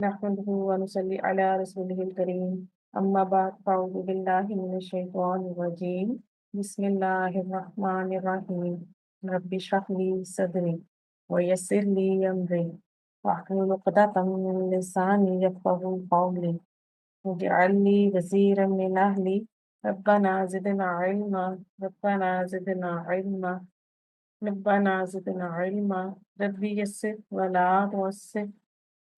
نحمده ونصلي على رسوله الكريم أما بعد فأعوذ بالله من الشيطان الرجيم بسم الله الرحمن الرحيم رب اشرح لي صدري ويسر لي أمري واحلل عقدة من لساني يفقهوا قولي واجعل لي وزيرا من أهلي ربنا زدنا علما ربنا زدنا علما ربنا زدنا علما ربي يسر ولا تعسر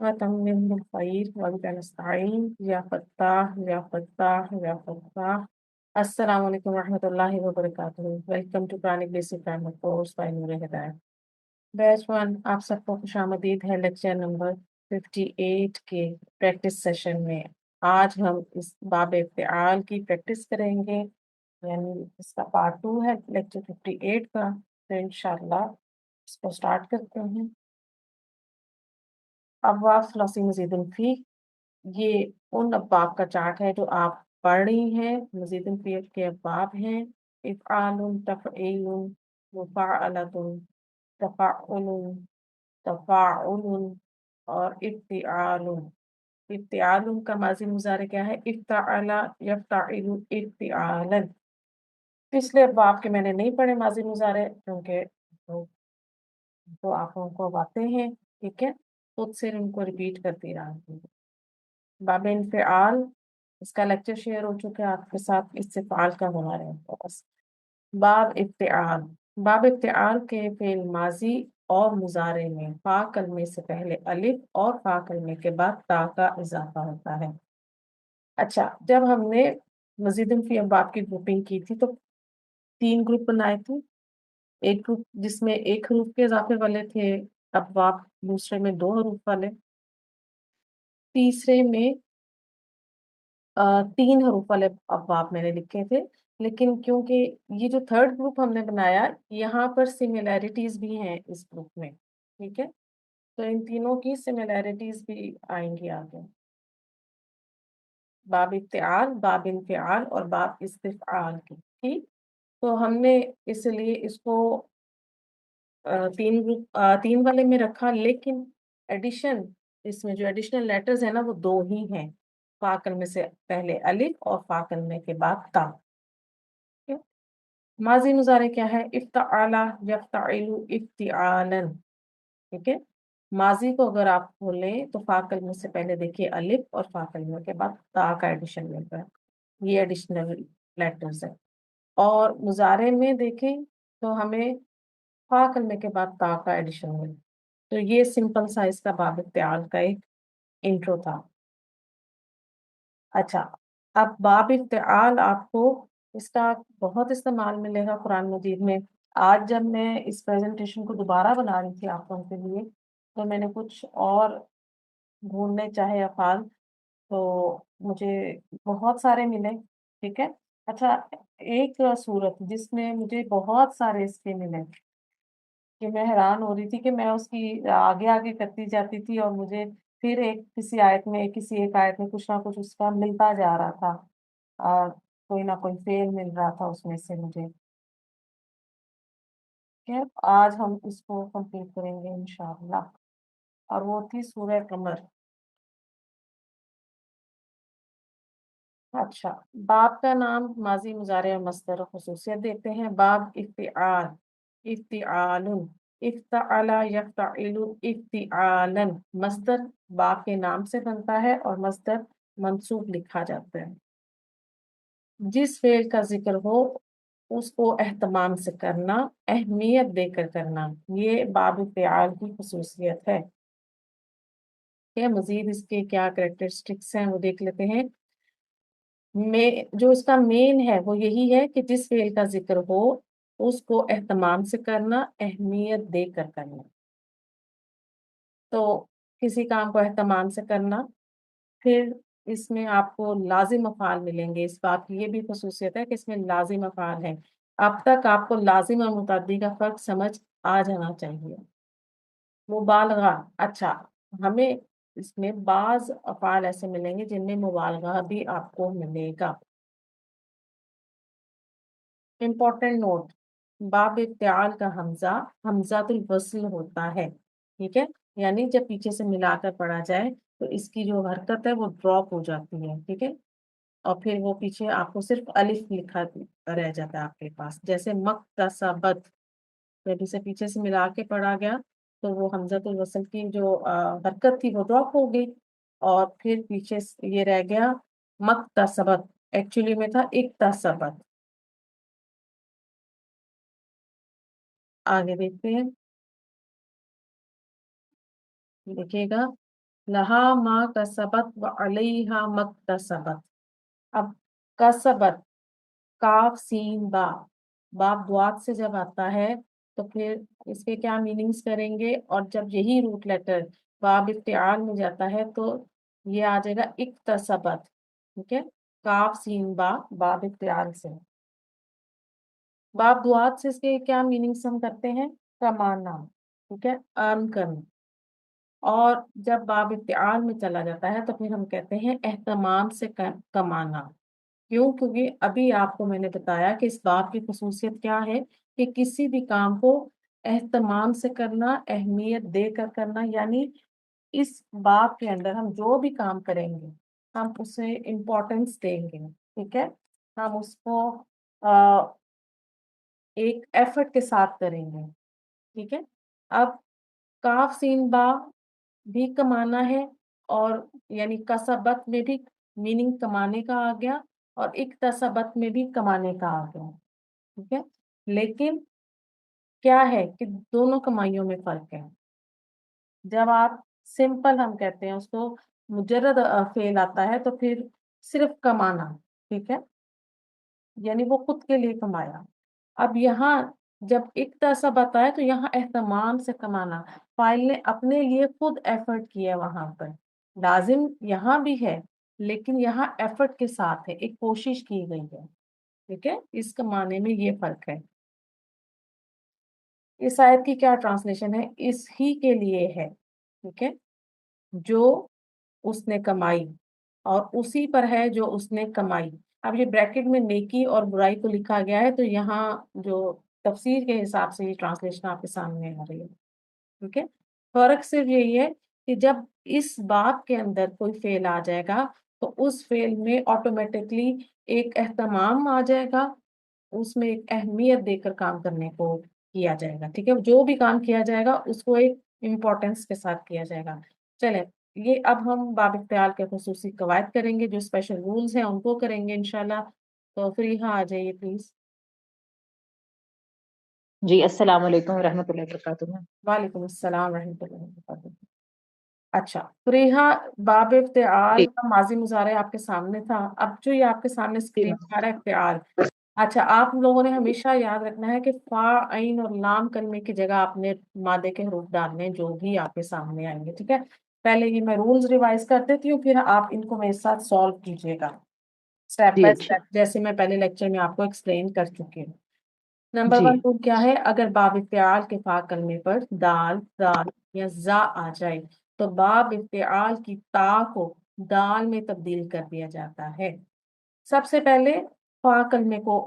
وتمم بالخير وبك نستعين يا فتاح يا فتاح يا فتاح. السلام علیکم ورحمۃ اللہ وبرکاتہ. Welcome to Quranic basic grammar course by Noor Hidayat. Batch 1 آپ سب کو خوش آمدید ہے لیکچر نمبر 58 کے پریکٹس سیشن میں. آج ہم اس باب افتعال کی پریکٹس کریں گے، یعنی اس کا پارٹ 2 ہے لیکچر 58 کا. تو انشاءاللہ اس کو سٹارٹ کرتے ہیں. ابواب ثلاثی مزید فی، یہ ان ابواب کا چارٹ ہے جو آپ پڑھ رہی ہیں. مزید فی کے ابواب ہیں: افعال، تفعیل، مفاعلۃ، تفعل، تفاعل اور افتعال. افتعال کا ماضی مضارع کیا ہے؟ افتعل یفتعل افتعالا. پچھلے ابواب کے میں نے نہیں پڑھے ماضی مضارع کیونکہ تو آپ لوگوں کو آتے ہیں، ٹھیک ہے، خود سے ان کو ریپیٹ کرتی رہا ہوں. باب انفعال، اس کا لیکچر شیئر ہو چکا ہے آپ کے ساتھ، اس سے فعال کا ہونا رہے بس. باب افتعال، باب افتعال کے فعل ماضی اور مضارع میں فا کلمے سے پہلے الف اور فا کلمے کے بعد تا کا اضافہ ہوتا ہے. اچھا، جب ہم نے مزید فی ابواب کی گروپنگ کی تھی تو 3 گروپ بنائے تھے. ایک گروپ جس میں ایک حروف کے اضافے والے تھے ابواب، دوسرے میں 2 حروف والے، تیسرے میں 3 حروف والے ابواب میں نے لکھے تھے. لیکن کیونکہ یہ جو تھرڈ گروپ ہم نے بنایا، یہاں پر سملیرٹیز بھی ہیں اس گروپ میں، ٹھیک ہے، تو ان تینوں کی سملیرٹیز بھی آئیں گی آگے. باب افتعال، باب انفعال اور باب استفعال کی، ٹھیک. تو ہم نے اس لیے اس کو 3 گروپ 3 والے میں رکھا، لیکن ایڈیشن، اس میں جو ایڈیشنل لیٹرز ہیں نا وہ 2 ہی ہیں، فا کلمے سے پہلے الف اور فا کلمے کے بعد تا. ماضی مضارع کیا ہے؟ افتعال یفتعل افتعالا، ٹھیک ہے. ماضی کو اگر آپ بولیں تو فا کلمے سے پہلے دیکھیے الف اور فا کلمے کے بعد تا کا ایڈیشن ملتا ہے، یہ ایڈیشنل لیٹرز ہے. اور مضارع میں دیکھیں تو ہمیں فا کلمے کے بعد تا کا ایڈیشن ملتا. تو یہ سمپل سائز کا باب افتعال کا ایک انٹرو تھا. اچھا، اب باب افتعال آپ کو اس کا بہت استعمال ملے گا قرآن مجید میں. آج جب میں اس پریزنٹیشن کو دوبارہ بنا رہی تھی آپ لوگوں کے لیے تو میں نے کچھ اور ڈھونڈنے چاہے افعال، تو مجھے بہت سارے ملے، ٹھیک ہے. اچھا، ایک صورت جس میں مجھے بہت سارے اس کے ملے کہ میں حیران ہو رہی تھی کہ میں اس کی آگے آگے کرتی جاتی تھی اور مجھے پھر کسی ایک آیت میں کچھ نہ کچھ اس کا ملتا جا رہا تھا، اور کوئی نہ کوئی فعل مل رہا تھا اس میں سے مجھے. خیر، آج ہم اس کو کمپلیٹ کریں گے انشاءاللہ، اور وہ تھی سورہ قمر. اچھا، باب کا نام، ماضی مضارع اور مصدر و خصوصیت دیکھتے ہیں. باب افتعال، افتعال، افتعل یفتعل افتعالا. مصدر باب کے نام سے بنتا ہے اور مصدر منصوب لکھا جاتا ہے. جس فعل کا ذکر ہو اس کو اہتمام سے کرنا، اہمیت دے کر کرنا، یہ باب افتعال کی خصوصیت ہے. مزید اس کے کیا کریکٹرسٹکس ہیں وہ دیکھ لیتے ہیں. جو اس کا مین ہے وہ یہی ہے کہ جس فعل کا ذکر ہو اس کو اہتمام سے کرنا، اہمیت دے کر کرنا. تو کسی کام کو اہتمام سے کرنا، پھر اس میں آپ کو لازم افعال ملیں گے. اس بات کی یہ بھی خصوصیت ہے کہ اس میں لازم افعال ہیں. اب تک آپ کو لازم اور متعدی کا فرق سمجھ آ جانا چاہیے. مبالغہ، اچھا، ہمیں اس میں بعض افعال ایسے ملیں گے جن میں مبالغہ بھی آپ کو ملے گا. امپورٹنٹ نوٹ، باب افتعال کا حمزہ الوصل ہوتا ہے، ٹھیک ہے، یعنی جب پیچھے سے ملا کر پڑھا جائے تو इसकी जो हरकत है वो ड्रॉप हो जाती है, ठीक है। और फिर वो पीछे आपको सिर्फ अलिफ लिखा रह जाता है आपके पास, जैसे मक्तसबत, जब इसे पीछे से मिला के पढ़ा गया तो वो हमजतुल वसल की जो हरकत थी वो ड्रॉप हो गई, और फिर पीछे ये रह गया मक्तसबत, एक्चुअली में था इक्तसबत। आगे देखते हैं, देखिएगा, लहा मा कसबत व अलैहा मक्तसबत। अब कसबत, काफ सीन बा, बाप द्वात से जब आता है तो फिर इसके क्या मीनिंग्स करेंगे, और जब यही रूट लेटर बाब इफ्तिआल में जाता है तो ये आ जाएगा इक्तसबत, ठीक है। काफ सीन बा, बाब इफ्तिआल से। बाप दुआत से इसके क्या मीनिंग्स हम करते हैं, कमाना, ठीक है, अर्न करना। और जब बाब इफ्तिआल में चला जाता है तो फिर हम कहते हैं एहतमाम से कमाना। क्यों? क्योंकि अभी आपको मैंने बताया कि इस बाब की खसूसियत क्या है, कि किसी भी काम को एहतमाम से करना, अहमियत देकर करना, यानी इस बाब के अंदर हम जो भी काम करेंगे हम उसे इम्पोर्टेंस देंगे, ठीक है। हम उसको एक एफर्ट के साथ करेंगे, ठीक है। अब काफ सीन बा भी कमाना है, और यानी कसबत में भी मीनिंग कमाने का आ गया, और इक्तसबत में भी कमाने का आ गया, ठीक है। लेकिन क्या है कि दोनों कमाइयों में फर्क है। जब आप सिंपल, हम कहते हैं उसको, मुजर्रद फेल आता है तो फिर सिर्फ कमाना, ठीक है, यानी वो खुद के लिए कमाया। अब यहाँ जब इक्तसब आता है तो यहाँ एहतमाम से कमाना, फाइल ने अपने लिए खुद एफर्ट किया वहां पर, लाजिम यहाँ भी है लेकिन यहाँ एफर्ट के साथ है, एक कोशिश की गई है, ठीक है। इस कमाने में ये फर्क है। इस आयत की क्या ट्रांसलेशन है, इस ही के लिए है, ठीक है, जो उसने कमाई, और उसी पर है जो उसने कमाई। अब ये ब्रैकेट में नेकी और बुराई को लिखा गया है, तो यहाँ जो तफसीर के हिसाब से ये ट्रांसलेशन आपके सामने आ रही है, ठीक है। फर्क सिर्फ यही है कि जब इस बात के अंदर कोई फेल आ जाएगा तो उस फेल में ऑटोमेटिकली एक एहतमाम आ जाएगा, उसमें एक अहमियत देकर काम करने को किया जाएगा, ठीक है। जो भी काम किया जाएगा उसको एक इम्पोर्टेंस के साथ किया जाएगा। चले, ये अब हम बाब इख्तियार के खुसूसी कवायद करेंगे, जो स्पेशल रूल्स हैं उनको करेंगे इंशाल्लाह। तो फिर यहाँ आ जाइए प्लीज। जी, अस्सलाम वालेकुम रहमतुल्लाहि वबरकातुहू। वालेकुम अस्सलाम रहमतुल्लाहि वबरकातुहू। अच्छा, फ्रीहा, बाब इफ्तिआल जी का माजी मुजारे आपके सामने था। अब जो ये आपके सामने जी स्क्रीन मैम। पे आ रहा है इफ्तिआल, अच्छा, आप लोगों ने हमेशा याद रखना है कि फा, आइन और लाम कलमे की जगह आपने मादे के हरूफ डालने हैं, जो भी आपके सामने आएंगे, ठीक है। पहले ये मैं रूल्स रिवाइज कर देती हूँ, फिर आप इनको मेरे साथ सॉल्व कीजिएगा स्टेप जी बाय अच्छा। स्टेप, जैसे मैं पहले लेक्चर में आपको एक्सप्लेन कर चुकी हूँ। नंबर जी 1 रूल क्या है, अगर बाब इफ्तिआल के फा कलमे पर दाल, दाल या जा आ जाए तो बाब इफ्तिआल की ता को दाल में तब्दील कर दिया जाता है। सबसे पहले फा कलमे को,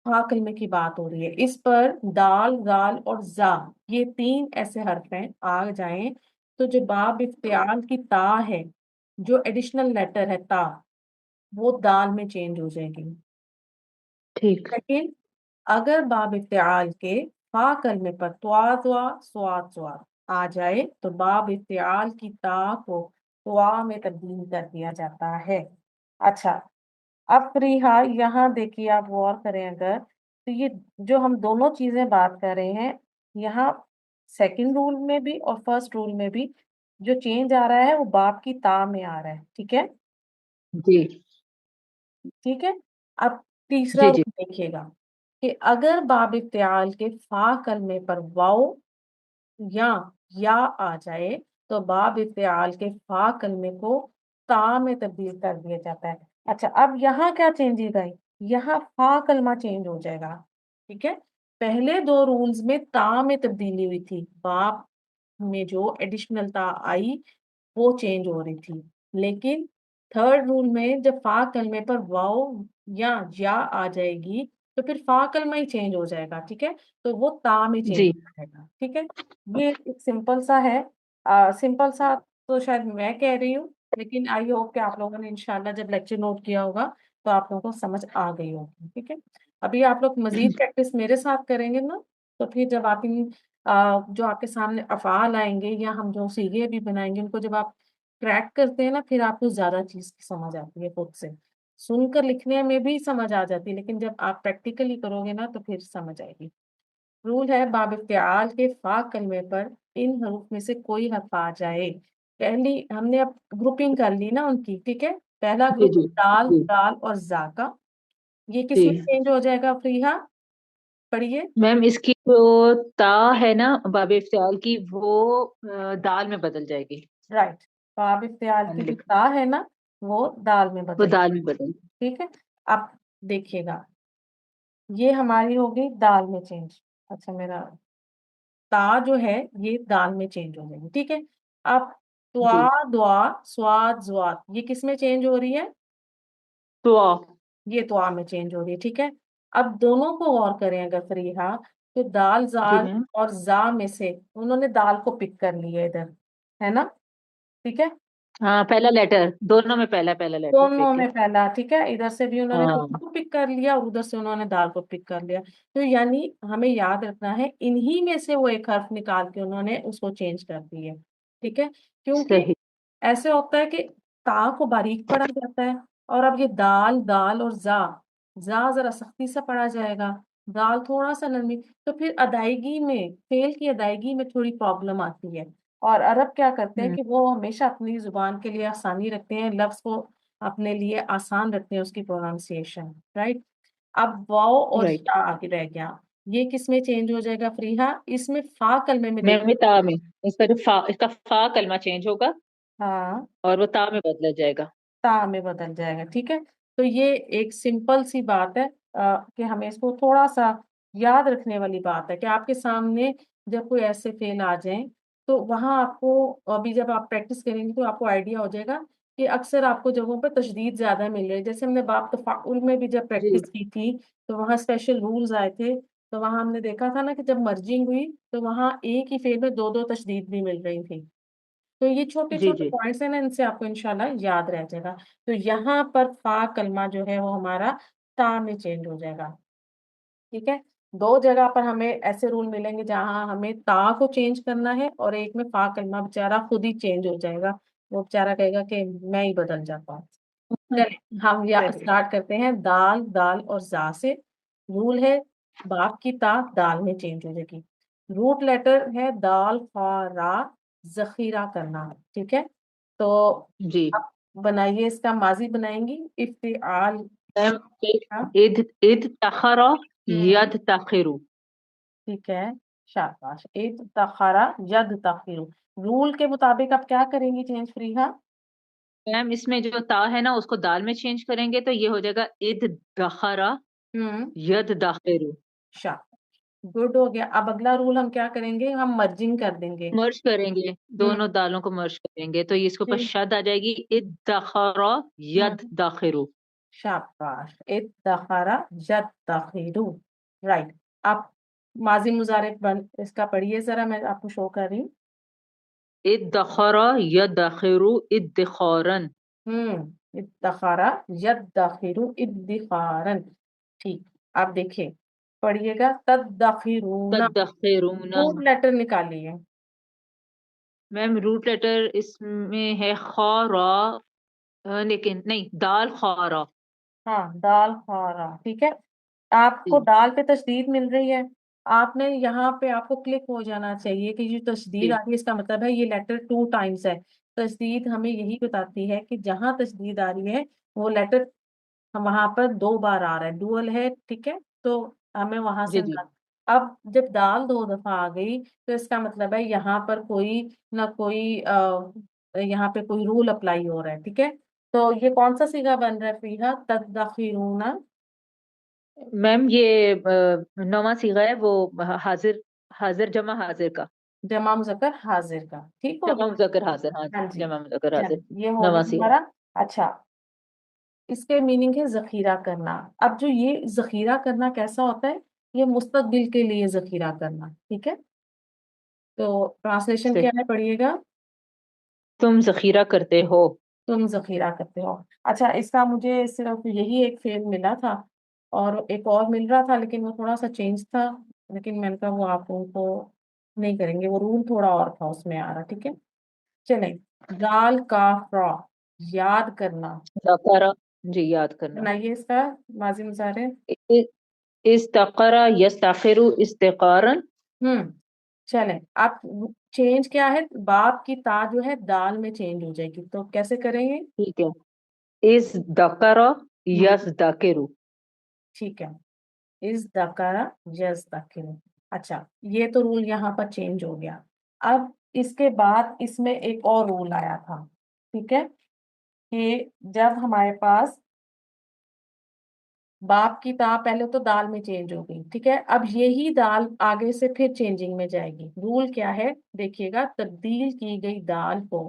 फा कलमे की बात हो रही है, इस पर दाल, गाल और जा, ये तीन ऐसे हर्फ हैं, आ जाएं तो जो बाब इफ्तिआल की ता है, जो एडिशनल लेटर है ता, वो दाल में चेंज हो जाएगी। ठीक। लेकिन अगर बाब इफ्तिआल के फा कलमे पर त्वा त्वा स्वाद स्वाद आ जाए तो बाब इफ्तिआल की ता को त्वा में तब्दील कर दिया जाता है। अच्छा, अब फ्रीहा, यहाँ देखिए, आप गौर करें अगर, तो ये जो हम दोनों चीजें बात कर रहे हैं, यहाँ सेकंड रूल में भी और फर्स्ट रूल में भी जो चेंज आ रहा है वो बाप की ता में आ रहा है, ठीक है, जी ठीक है। अब तीसरा जी जी रूल देखिएगा कि अगर बाब इफ्तिआल के फा कलमे पर वाओ या या आ जाए तो बाब इफ्तिआल के फा कलमे को ता में तब्दील कर दिया जाता है। अच्छा, अब यहाँ क्या चेंजेस आई, यहाँ फा कलमा चेंज हो जाएगा, ठीक है। पहले दो रूल्स में ता में तब्दीली हुई थी, बाब में जो एडिशनल ता आई वो चेंज हो रही थी, लेकिन थर्ड रूल में जब फा कलमे पर वाओ या आ जाएगी तो फिर फा कलमा ही चेंज हो जाएगा, ठीक है, तो वो ता में चेंज जी। हो जाएगा, ठीक है। ये एक सिंपल सा है, सिंपल सा तो शायद मैं कह रही हूँ, لیکن آئی ہوپ کہ آپ لوگوں نے انشاءاللہ جب لیکچر نوٹ کیا ہوگا تو آپ لوگوں کو سمجھ آ گئی ہوگی. ٹھیک ہے. ابھی آپ لوگ مزید پریکٹس میرے ساتھ کریں گے نا، تو پھر جب آپ جو آپ کے سامنے افعال آئیں گے یا ہم جو سیغے بھی بنائیں گے، ان کو جب آپ کریکٹ کرتے ہیں نا، پھر آپ کو زیادہ چیز کی سمجھ آتی ہے خود سے. سن کر لکھنے میں بھی سمجھ آ جاتی ہے، لیکن جب آپ پریکٹیکلی کرو گے نا تو پھر سمجھ آئے گی. رول ہے باب افتعال کے فا کلمے پر ان حروف میں سے کوئی حرف آ جائے. پہلی ہم نے اب گروپنگ کر لی نا ان کی. ٹھیک ہے. پہلا جی گروپ جی دال جی دال اور زا کا. یہ کس جی میں چینج ہو جائے گا فریحہ؟ پڑھیے. میم، اس کی جو تا ہے نا باب افتعال کی، وہ دال میں بدل جائے گی. رائٹ. باب افتعال میں کی نے جو لکھا، تا ہے نا وہ دال میں وہ بدل. دال میں بدل. ٹھیک ہے. اب دیکھیے گا، یہ ہماری ہوگی دال میں چینج. اچھا، میرا تا جو ہے یہ دال میں چینج ہو جائے گی. ٹھیک ہے. اب جی. دعا دعا سواد زواد یہ کس میں چینج ہو رہی ہے؟ تو یہ دعا میں چینج ہو رہی ہے. ٹھیک ہے. اب دونوں کو غور کریں اگر فریحہ، تو دال جی زال میم. اور زا میں سے انہوں نے دال کو پک کر لیا ادھر، ہے نا؟ ٹھیک ہے. ہاں، پہلا لیٹر دونوں میں، پہلا پہلا لیٹر دونوں دیکھ کے. میں پھیلا. ٹھیک ہے. ادھر سے بھی انہوں نے ہاں. دونوں کو پک کر لیا اور ادھر سے انہوں نے دال کو پک کر لیا. تو یعنی ہمیں یاد رکھنا ہے انہی میں سے وہ ایک حرف نکال کے انہوں نے اس کو چینج کر دی ہے. ٹھیک ہے. کیونکہ صحیح. ایسے ہوتا ہے کہ تا کو باریک پڑھا جاتا ہے، اور اب یہ دال دال اور زا، زا ذرا سختی سے پڑھا جائے گا، دال تھوڑا سا نرمی. تو پھر ادائیگی میں، فعل کی ادائیگی میں تھوڑی پرابلم آتی ہے. اور عرب کیا کرتے ہیں ہوں. کہ وہ ہمیشہ اپنی زبان کے لیے آسانی رکھتے ہیں، لفظ کو اپنے لیے آسان رکھتے ہیں اس کی پروننسیشن. رائٹ. اب واو اور رائٹ. یا آگے رہ گیا. یہ کس میں چینج ہو جائے گا فریحہ؟ اس میں فا کلمے میں میم، دیکھ. یہ تا میں، اس کا جو فا، اس کا فا کلمہ چینج ہوگا ہاں، اور وہ تا میں بدلا جائے گا. تا میں بدل جائے گا. ٹھیک ہے. تو یہ ایک سمپل سی بات ہے، کہ ہمیں اس کو تھوڑا سا یاد رکھنے والی بات ہے کہ آپ کے سامنے جب کوئی ایسے فعل آ جائیں تو وہاں آپ کو، ابھی جب آپ پریکٹس کریں گے تو آپ کو آئیڈیا ہو جائے گا کہ اکثر آپ کو جگہوں پہ تشدید زیادہ مل رہی ہے. جیسے ہم نے باب تفاعل میں بھی جب جی پریکٹس کی تھی تو وہاں اسپیشل رولز آئے تھے. تو وہاں ہم نے دیکھا تھا نا کہ جب مرجنگ ہوئی تو وہاں ایک ہی فعل میں دو دو تشدید بھی مل رہی تھی. تو یہ چھوٹے جی چھوٹے جی پوائنٹس ہیں نا، ان سے آپ کو انشاءاللہ یاد رہ جائے گا. تو یہاں پر فا کلمہ جو ہے وہ ہمارا تا میں چینج ہو جائے گا. ٹھیک ہے. دو جگہ پر ہمیں ایسے رول ملیں گے جہاں ہمیں تا کو چینج کرنا ہے، اور ایک میں فا کلمہ بےچارا خود ہی چینج ہو جائے گا. وہ بےچارا کہے گا کہ میں ہی بدل جاتا ہوں. چلیں ہم یا صحیح. اسٹارٹ کرتے ہیں دال دال اور زا سے. رول ہے باپ کی تا دال میں چینج ہو جائے گی. روٹ لیٹر ہے دال خا را، ذخیرہ کرنا. ٹھیک ہے. تو جی اب بنائیے، اس کا ماضی بنائیں گی افتعال. میم، کا اد اد تخرا، ہوں ید تخرو. ٹھیک ہے. شاباش. اد تخارا ید تخیرو. رول کے مطابق آپ کیا کریں گی چینج فریحہ؟ میم، اس میں جو تا ہے نا اس کو دال میں چینج کریں گے تو یہ ہو جائے گا اد دخرا ہوں ید داخرو. شاباش. گڈ ہو گیا. اب اگلا رول ہم کیا کریں گے؟ ہم مرجنگ کر دیں گے. مرج کریں گے، ہوں دونوں دالوں کو مرج کریں گے تو اس کے اوپر ٹھیک. شد آ جائے گی، اد دخرا ید ہوں داخرو. شاباش. ادخارا یدخرو. رائٹ. آپ ماضی مضارع بن اس کا پڑھیے ذرا، میں آپ کو شو کر رہی ہوں. اد دخرا ید داخرو ادخارن. ادخارا یدخرو ادخارن. ٹھیک. آپ دیکھیے، پڑھیے گا تدخرون. تدخرون. روٹ لیٹر نکالیے. میم، روٹ لیٹر اس میں ہے خارا، لیکن نہیں، دال خارا. ہاں، دال خارا. ٹھیک ہے. آپ جی کو دال پہ تشدید مل رہی ہے. آپ نے یہاں پہ آپ کو کلک ہو جانا چاہیے کہ یہ تشدید جی آ رہی ہے، اس کا مطلب ہے یہ لیٹر ٹو ٹائمز ہے. تشدید ہمیں یہی بتاتی ہے کہ جہاں تشدید آ رہی ہے وہ لیٹر وہاں پر دو بار آ رہا ہے، ڈوئل ہے. ٹھیک ہے. تو ہمیں وہاں سے جی جی اب جب دال دو دفعہ آ گئی تو اس کا مطلب ہے یہاں پر کوئی نہ کوئی یہاں پہ کوئی رول اپلائی ہو رہا ہے. ٹھیک ہے. تو یہ کون سا صیغہ بن رہا ہے فریحہ؟ تدخرون. میم، یہ نواں صیغہ ہے وہ، حاضر، حاضر جمع حاضر کا. جمع مذکر حاضر کا. ٹھیک ہو جمع گیا. مذکر حاضر، ہاں جی، ہاں جی. جمع مذکر حاضر. چل یہ ہو نواں گیا صیغہ. ہمارا. اچھا، اس کے میننگ ہے ذخیرہ کرنا. اب جو یہ ذخیرہ کرنا کیسا ہوتا ہے؟ یہ مستقبل کے لیے ذخیرہ کرنا. ٹھیک ہے. تو ٹرانسلیشن کیا صحیح. ہے؟ پڑھیے گا. تم ذخیرہ کرتے ہو. तुम ज़ख़ीरा करते हो। अच्छा, इसका मुझे सिर्फ़ यही एक फ़ेल मिला था और एक और मिल रहा था, लेकिन वो थोड़ा-सा चेंज था, लेकिन मैंने कहा वो आप लोगों को नहीं करेंगे, वो रूल थोड़ा और था उसमें आ रहा, ठीक है? चलें, दाल काफ रा, याद करना। ज़करा, जी याद करना। बनाइए इसका माज़ी मुज़ारे। इ- इस्तक़रा यस्तग़िरु इस्तिक़ारन। चलें, आप चेंज क्या है, बाप की ता जो है दाल में चेंज हो जाएगी, तो कैसे करेंगे? ठीक है। इज़दक़रा हुँ, यज़दकिरु। ठीक है। इस दकारा यस दकिरु। अच्छा, ये तो रूल यहाँ पर चेंज हो गया। अब इसके बाद इसमें एक और रूल आया था, ठीक है? कि जब हमारे पास बाप की ता पहले तो दाल में चेंज हो गई, ठीक है? अब यही दाल आगे से फिर चेंजिंग में जाएगी। रूल क्या है? देखिएगा, तब्दील की गई दाल को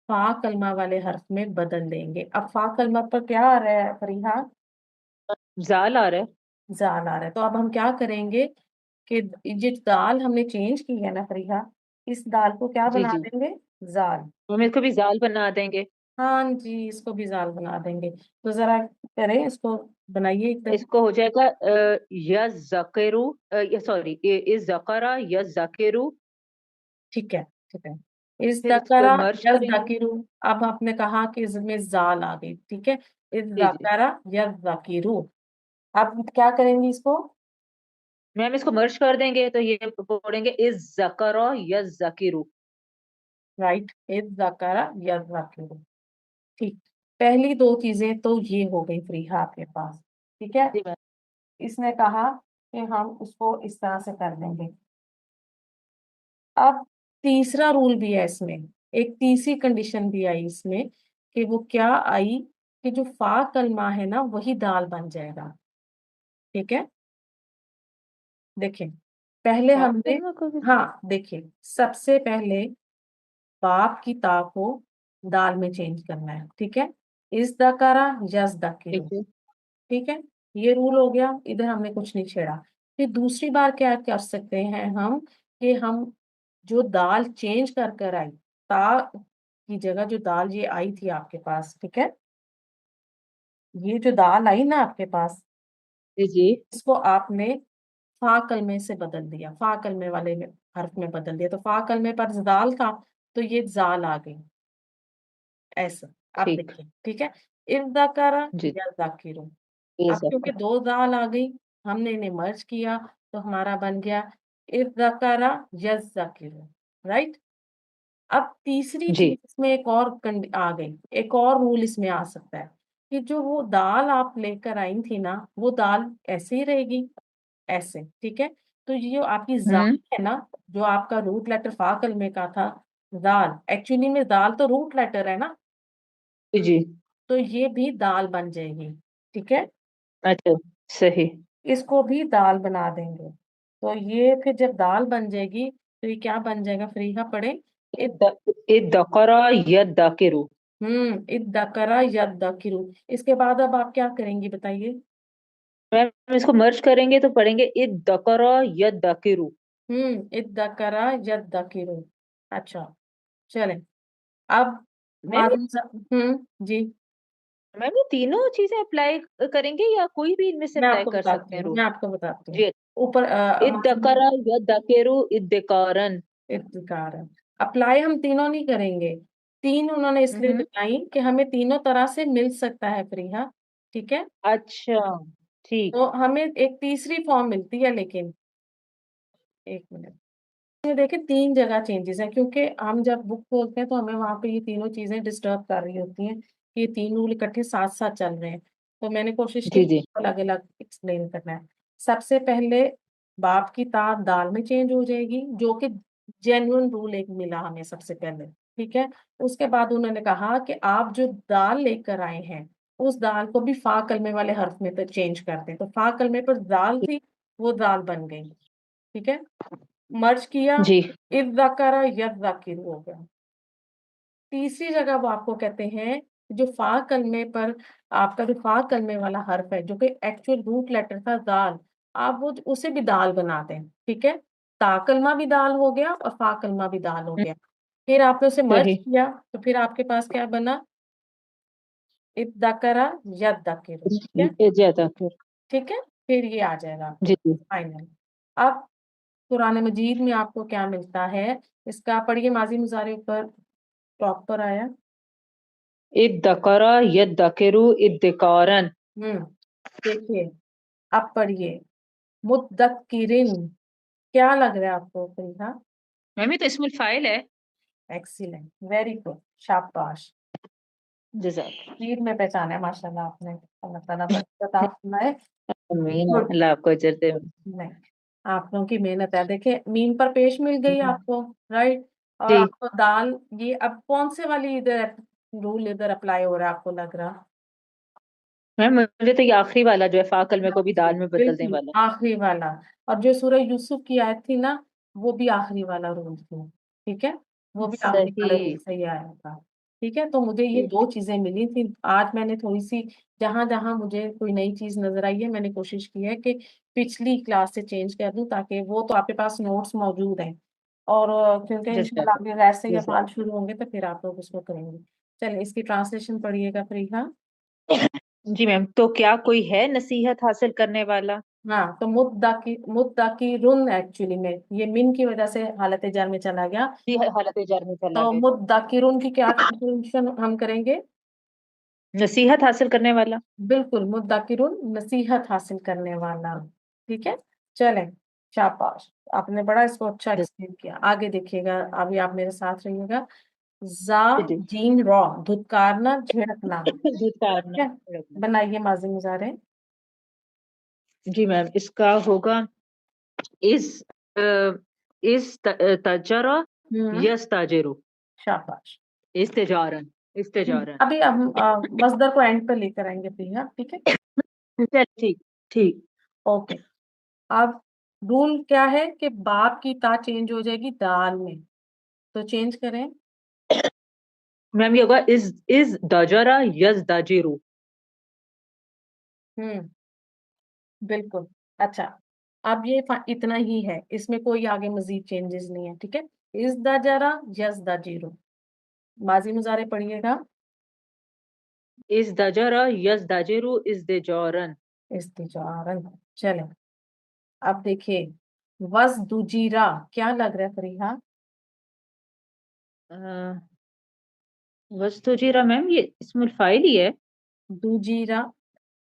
फा कलमा वाले हर्फ में बदल देंगे। अब फा कलमा पर क्या आ रहा है फरीहा? ज़ाल आ रहा है। ज़ाल आ रहा है। तो अब हम क्या करेंगे कि ये दाल हमने चेंज की है ना फरीहा, इस दाल को क्या जी बना जी, देंगे? ज़ाल। हम इसको भी ज़ाल बना देंगे। हाँ जी, इसको भी ज़ाल बना देंगे। तो ज़रा करें इसको, बनाइए एक दफ़ा। इसको हो जाएगा यज़्ज़किरु, सॉरी, इज़्ज़क़रा यज़्ज़किरु। ठीक है, ठीक है। इस फिर इसको ज़करा मर्ज करेंगे। यज़्ज़किरु। अब आपने कहा कि इसमें ज़ाल आ गई, ठीक है? इस जी जी, ज़करा यज़्ज़किरु। अब क्या करेंगी इसको? मैम इसको मर्ज कर देंगे तो ये पढ़ेंगे इज़्ज़क़रा यज़्ज़किरु। राइट, इस ज़करा यज़्ज़किरु। ठीक। पहली 2 चीज़ें तो ये हो गई फरीहा आपके पास, ठीक है? जी मैम। इसने कहा कि हम उसको इस तरह से कर देंगे। अब तीसरा रूल भी है इसमें, एक तीसरी कंडीशन भी आई इसमें कि वो क्या आई कि जो फ़ा कलमा है ना वही दाल बन जाएगा, ठीक है? देखें, पहले पाक हमने कलमा को भी। हाँ, देखिए सबसे पहले बाप की ता को दाल में चेंज करना है, ठीक है? इज़ दकरा यज़ ठीक दकिरु, है। ठीक है? ये रूल हो गया, इधर हमने कुछ नहीं छेड़ा। फिर दूसरी बार क्या कर सकते हैं हम कि हम जो दाल चेंज कर कर आई, ता की जगह जो दाल ये आई थी आपके पास, ठीक है? ये जो दाल आई ना आपके पास, जी जी, इसको आपने फ़ा कलमे से बदल दिया, फ़ा कलमे वाले में हर्फ में बदल दिया। तो फ़ा कलमे पर दाल था, तो ये ज़ाल आ गई, ऐसा। आप ठीक। देखिए, ठीक है? इज़ ज़करा जी, या ज़ाकिरु। अब क्योंकि इज़्ज़क़रा। 2 दाल आ गई, हमने इन्हें मर्ज किया, तो हमारा बन गया इज़ ज़करा यज़ ज़किरु, राइट? अब तीसरी जी चीज़ इसमें एक और आ गई, एक और रूल इसमें आ सकता है कि जो वो दाल आप लेकर आई थी ना, वो दाल ऐसे ही रहेगी, ऐसे, ठीक है? तो ये जो आपकी ज़ाल हम्म, है ना, जो आपका रूट लेटर फ़ा कलमे का था, ज़ाल, एक्चुअली में दाल तो रूट लेटर है ना, जी जी। तो ये भी दाल बन जाएगी, ठीक है? अच्छा, सही। इसको भी दाल बना देंगे। तो ये फिर जब दाल बन जाएगी, तो ये क्या बन जाएगा फरीहा पढ़े? इत इद्दक़रा यद्दकिरु। इद्दकरा यद्दकिरु। इसके बाद अब आप क्या करेंगी बताइए? मैम इसको मर्ज करेंगे तो पढ़ेंगे इद्दक़रा यद्दकिरु। इद्दकरा यद्दकिरु। अच्छा, चलें। अब मैम ये जी, मैम ये तीनों चीजें अप्लाई करेंगे या कोई भी इनमें से अप्लाई कर सकते हैं रूल? मैं आपको बताती हूँ। जी। ऊपर इद्दक़रा यद्दकिरु इद्दिकारन। इद्दिकार है। अप्लाई हम तीनों नहीं करेंगे। 3 उन्होंने इसलिए हम्म। बताई कि हमें तीनों तरह से मिल सकता है फरीहा, ठीक है? अच्छा, ठीक। तो हमें एक तीसरी फॉर्म मिलती है लेकिन 1 मिनट। ये देखिए 3 जगह चेंजेज़ हैं क्योंकि हम जब बुक खोलते हैं तो हमें वहाँ पे ये तीनों चीज़ें डिस्टर्ब कर रही होती हैं, कि ये 3 रूल इकट्ठे साथ-साथ चल रहे हैं। तो मैंने कोशिश की जी जी, अलग-अलग एक्सप्लेन करना है। सबसे पहले बाप की ता दाल में चेंज हो जाएगी, जो कि जेन्युइन रूल एक मिला हमें सबसे पहले, ठीक है? उसके बाद उन्होंने कहा कि आप जो दाल लेकर आए हैं, उस दाल को भी फ़ा कलमे वाले हर्फ में तो चेंज कर दें। तो फ़ा कलमे पर दाल थी, वो दाल बन गई, ठीक है? मर्ज किया, जी इज़ ज़करा यज़्ज़किर हो गया। तीसरी जगह वो आपको कहते हैं, जो फ़ा कलमे पर आपका जो फ़ा कलमे वाला हर्फ है, जो कि एक्चुअल रूट लेटर था दाल, आप वो उसे भी दाल बना दें, ठीक है? ता कलमा भी दाल हो गया और फ़ा कलमा भी दाल हो हम्म, गया। फिर आपने उसे मर्ज सही। किया, तो फिर आपके पास क्या बना? इद्दकरा यद्दकिरु, ठीक है, ज्यादा फिर। ठीक है, फिर ये आ जाएगा आपके जी जी। फाइनल। अब कुरान मजीद में आपको क्या मिलता है, इसका पढ़िए माजी मुजारे ऊपर टॉप पर आया। इद्दकरा यद्दकिरु इद्दिकारन। हम्म, देखिए, अब पढ़िए मुद्दक्किरिन, क्या लग रहा है आपको प्रिया? मैम ये तो इसमुल फाइल है। एक्सीलेंट, वेरी गुड, शाबाश, जज़ाक तीर में पहचाना है माशाल्लाह आपने, अल्लाह ताला बरकत आप सुनाए। अमीन, गुड, अल्लाह आपको अजर दे। नहीं, आप लोगों की मेहनत है, देखिए मीन पर पेश मिल गई आपको, राइट, और जी आपको दाल, ये अब कौन से वाली इधर रूल इधर अप्लाई हो रहा है आपको लग रहा? मैम, मुझे तो ये आखिरी वाला जो है फाकल में को भी दाल में बदलने बिल्कुल वाला। आखिरी वाला, और जो सूरह यूसुफ की आयत थी ना, वो भी आखिरी वाला रूल थी, ठीक है, वो भी आखिरी सही। वाला रूल से ही आया था। ठीक है, तो मुझे ये ठीक। दो चीजें मिली थी आज, मैंने थोड़ी सी जहां जहां मुझे कोई नई चीज नजर आई है, मैंने कोशिश की है कि पिछली क्लास से चेंज कर दूं, ताकि वो तो आपके पास नोट्स मौजूद हैं, और क्योंकि इंशाल्लाह जज़ाक आगे गैर से ही जज़ाक। अफ़आल शुरू होंगे तो फिर आप लोग उसको करेंगे। चलिए इसकी ट्रांसलेशन पढ़िएगा प्रिया। जी मैम, तो क्या कोई है नसीहत हासिल करने वाला? हाँ, तो मुद्दाकिरुन एक्चुअली में ये मिन की वजह से हालत जार में चला गया, जी, हालत जार में चला तो गया। मुद्दाकिरुन की क्या ट्रांसलेशन हम करेंगे? नसीहत हासिल करने वाला। बिल्कुल, मुद्दाकिरुन नसीहत हासिल करने वाला, ठीक है, चलें, शाबाश, आपने बड़ा इसको अच्छा जी एक्सप्लेन किया। आगे देखिएगा, अभी आप मेरे साथ रहिएगा। जा जी। जीन रॉ, धुतकारना झिड़कना, दूध का ठीक आना। है, बनाइए माजी मुजारे। जी मैम, इसका होगा इस इस तजरा हम्म, यस ताजिरु। शाबाश, इस्तेजारन। इस्तेजारन। अभी हम मजदर को एंड पर लेकर आएंगे प्रिया, ठीक है, चल ठीक। ठीक। ओके। अब रूल क्या है कि बाप की ता चेंज हो जाएगी दाल में, तो चेंज करें। मैम ये होगा इस दजरा यस दाजिरु। हम्म, बिल्कुल, अच्छा, अब ये इतना ही है, इसमें कोई आगे मजीद चेंजेस नहीं है, ठीक है, इस दा जरा यस दा जीरो, माजी मुजारे पढ़िएगा। इस दजरा यस दाजिरु इस देजौरन। इस्तिजारन, चले, अब देखिए वस दुजीरा, क्या लग रहा है फरीहा? वस्तु जीरा मैम ये इसमुल फाइल ही है। दुजीरा,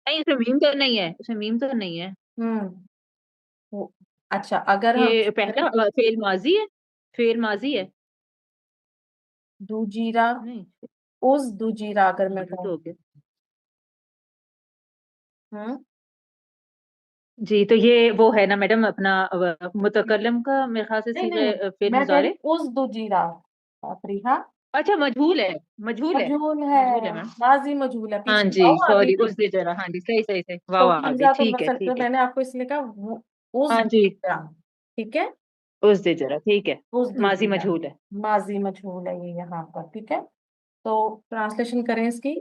नहीं, इसमें मीम तो नहीं है, इसमें मीम तो नहीं है। हम्म, अच्छा, अगर हम ये पहला फेल माजी है। फेल माजी है। दुजीरा, नहीं। उस दुजीरा अगर मैं तो कहूँ, हो गया। हम्म, जी, तो ये वो है ना मैडम अपना मुतकल्लम का मेरे ख्याल से नहीं नहीं, सीधे फेल मैं कह रही मुजारे। उस दुजीरा, फरीहा, अच्छा, मजहूल है। मजहूल है। मजहूल है, मजहूल है मैम। माजी मजहूल है, हाँ पीछे जी, वाओ आ गई सॉरी, ना, उस दे जरा, हाँ जी, सही सही सही, वाह तो वाह आ गई, हमजा तो ठीक है बस, तो ठीक है। मैंने आपको इसलिए कहा उस हाँ जी, दूसरा, ठीक है, उस दे जरा, ठीक है। उस माजी दूसरा, मजहूल है। माजी मजहूल है ये यहाँ पर, ठीक है, तो ट्रांसलेशन करें इसकी।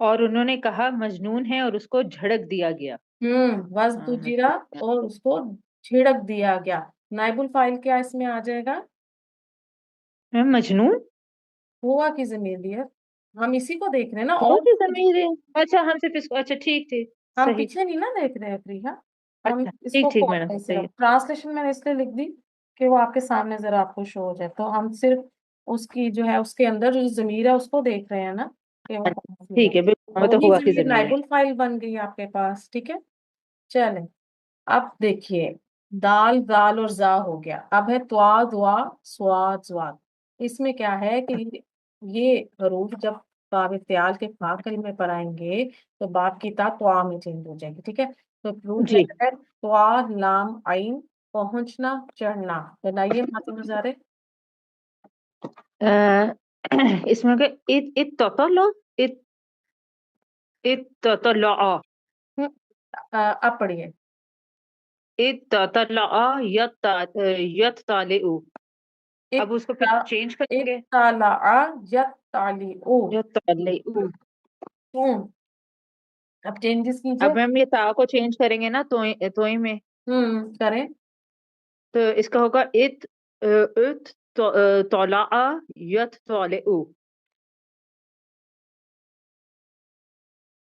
और उन्होंने कहा मजनून है और उसको झड़क दिया गया। वस हाँ हाँ, दुजीरा, और उसको छिड़क दिया गया, नाइबुल फाइल क्या इसमें आ जाएगा? मैम मजनून। हुआ की जमीर दिया, हम इसी को देख रहे हैं ना, हुआ और की जमीर है। अच्छा, हम सिर्फ इसको, अच्छा ठीक ठीक। हम सही। पीछे नहीं ना देख रहे हैं प्रिया, हम अच्छा, ठीक इसको ठीक खोल मैडम, रहे हैं, सही सिर्फ है। ट्रांसलेशन मैंने इसलिए लिख दी कि वो आपके सामने जरा आपको शो हो जाए, तो हम सिर्फ उसकी जो है उसके अंदर जो जमीर है उसको देख रहे हैं ना, कि वो हाँ, कौन सी है, ठीक है, बिल्कुल, तो वो तो वही हुआ की जमीर जमीर है। नाइबुल फाइल बन गई आपके पास, ठीक है, चलें, अब देखिए दाल दाल और जा हो गया, अब है त्वा दुआ स्वाद स्वाद, इसमें क्या है कि ये हरूफ जब बाब इत्याल के फा कलमे पर आएंगे तो बाप की ता त्वा में चेंज हो जाएगी, ठीक है, तो रूट जी। लेटर है त्वा लाम आइन, पहुंचना चढ़ना, बनाइए मातम गुजारे। अ, इसमें के इत ततलो इत इत ततलो हम्म, अब पढ़िए इत ततलो यत ताले। अब उसको फिर इत्ता चेंज करेंगे। इत्तला यत्ताली ओ, यत ताले। अब चेंजेस कीजिए। अब मैम ये ता को चेंज करेंगे ना तोई में। करें, तो इसका होगा इत तौला यत तौले।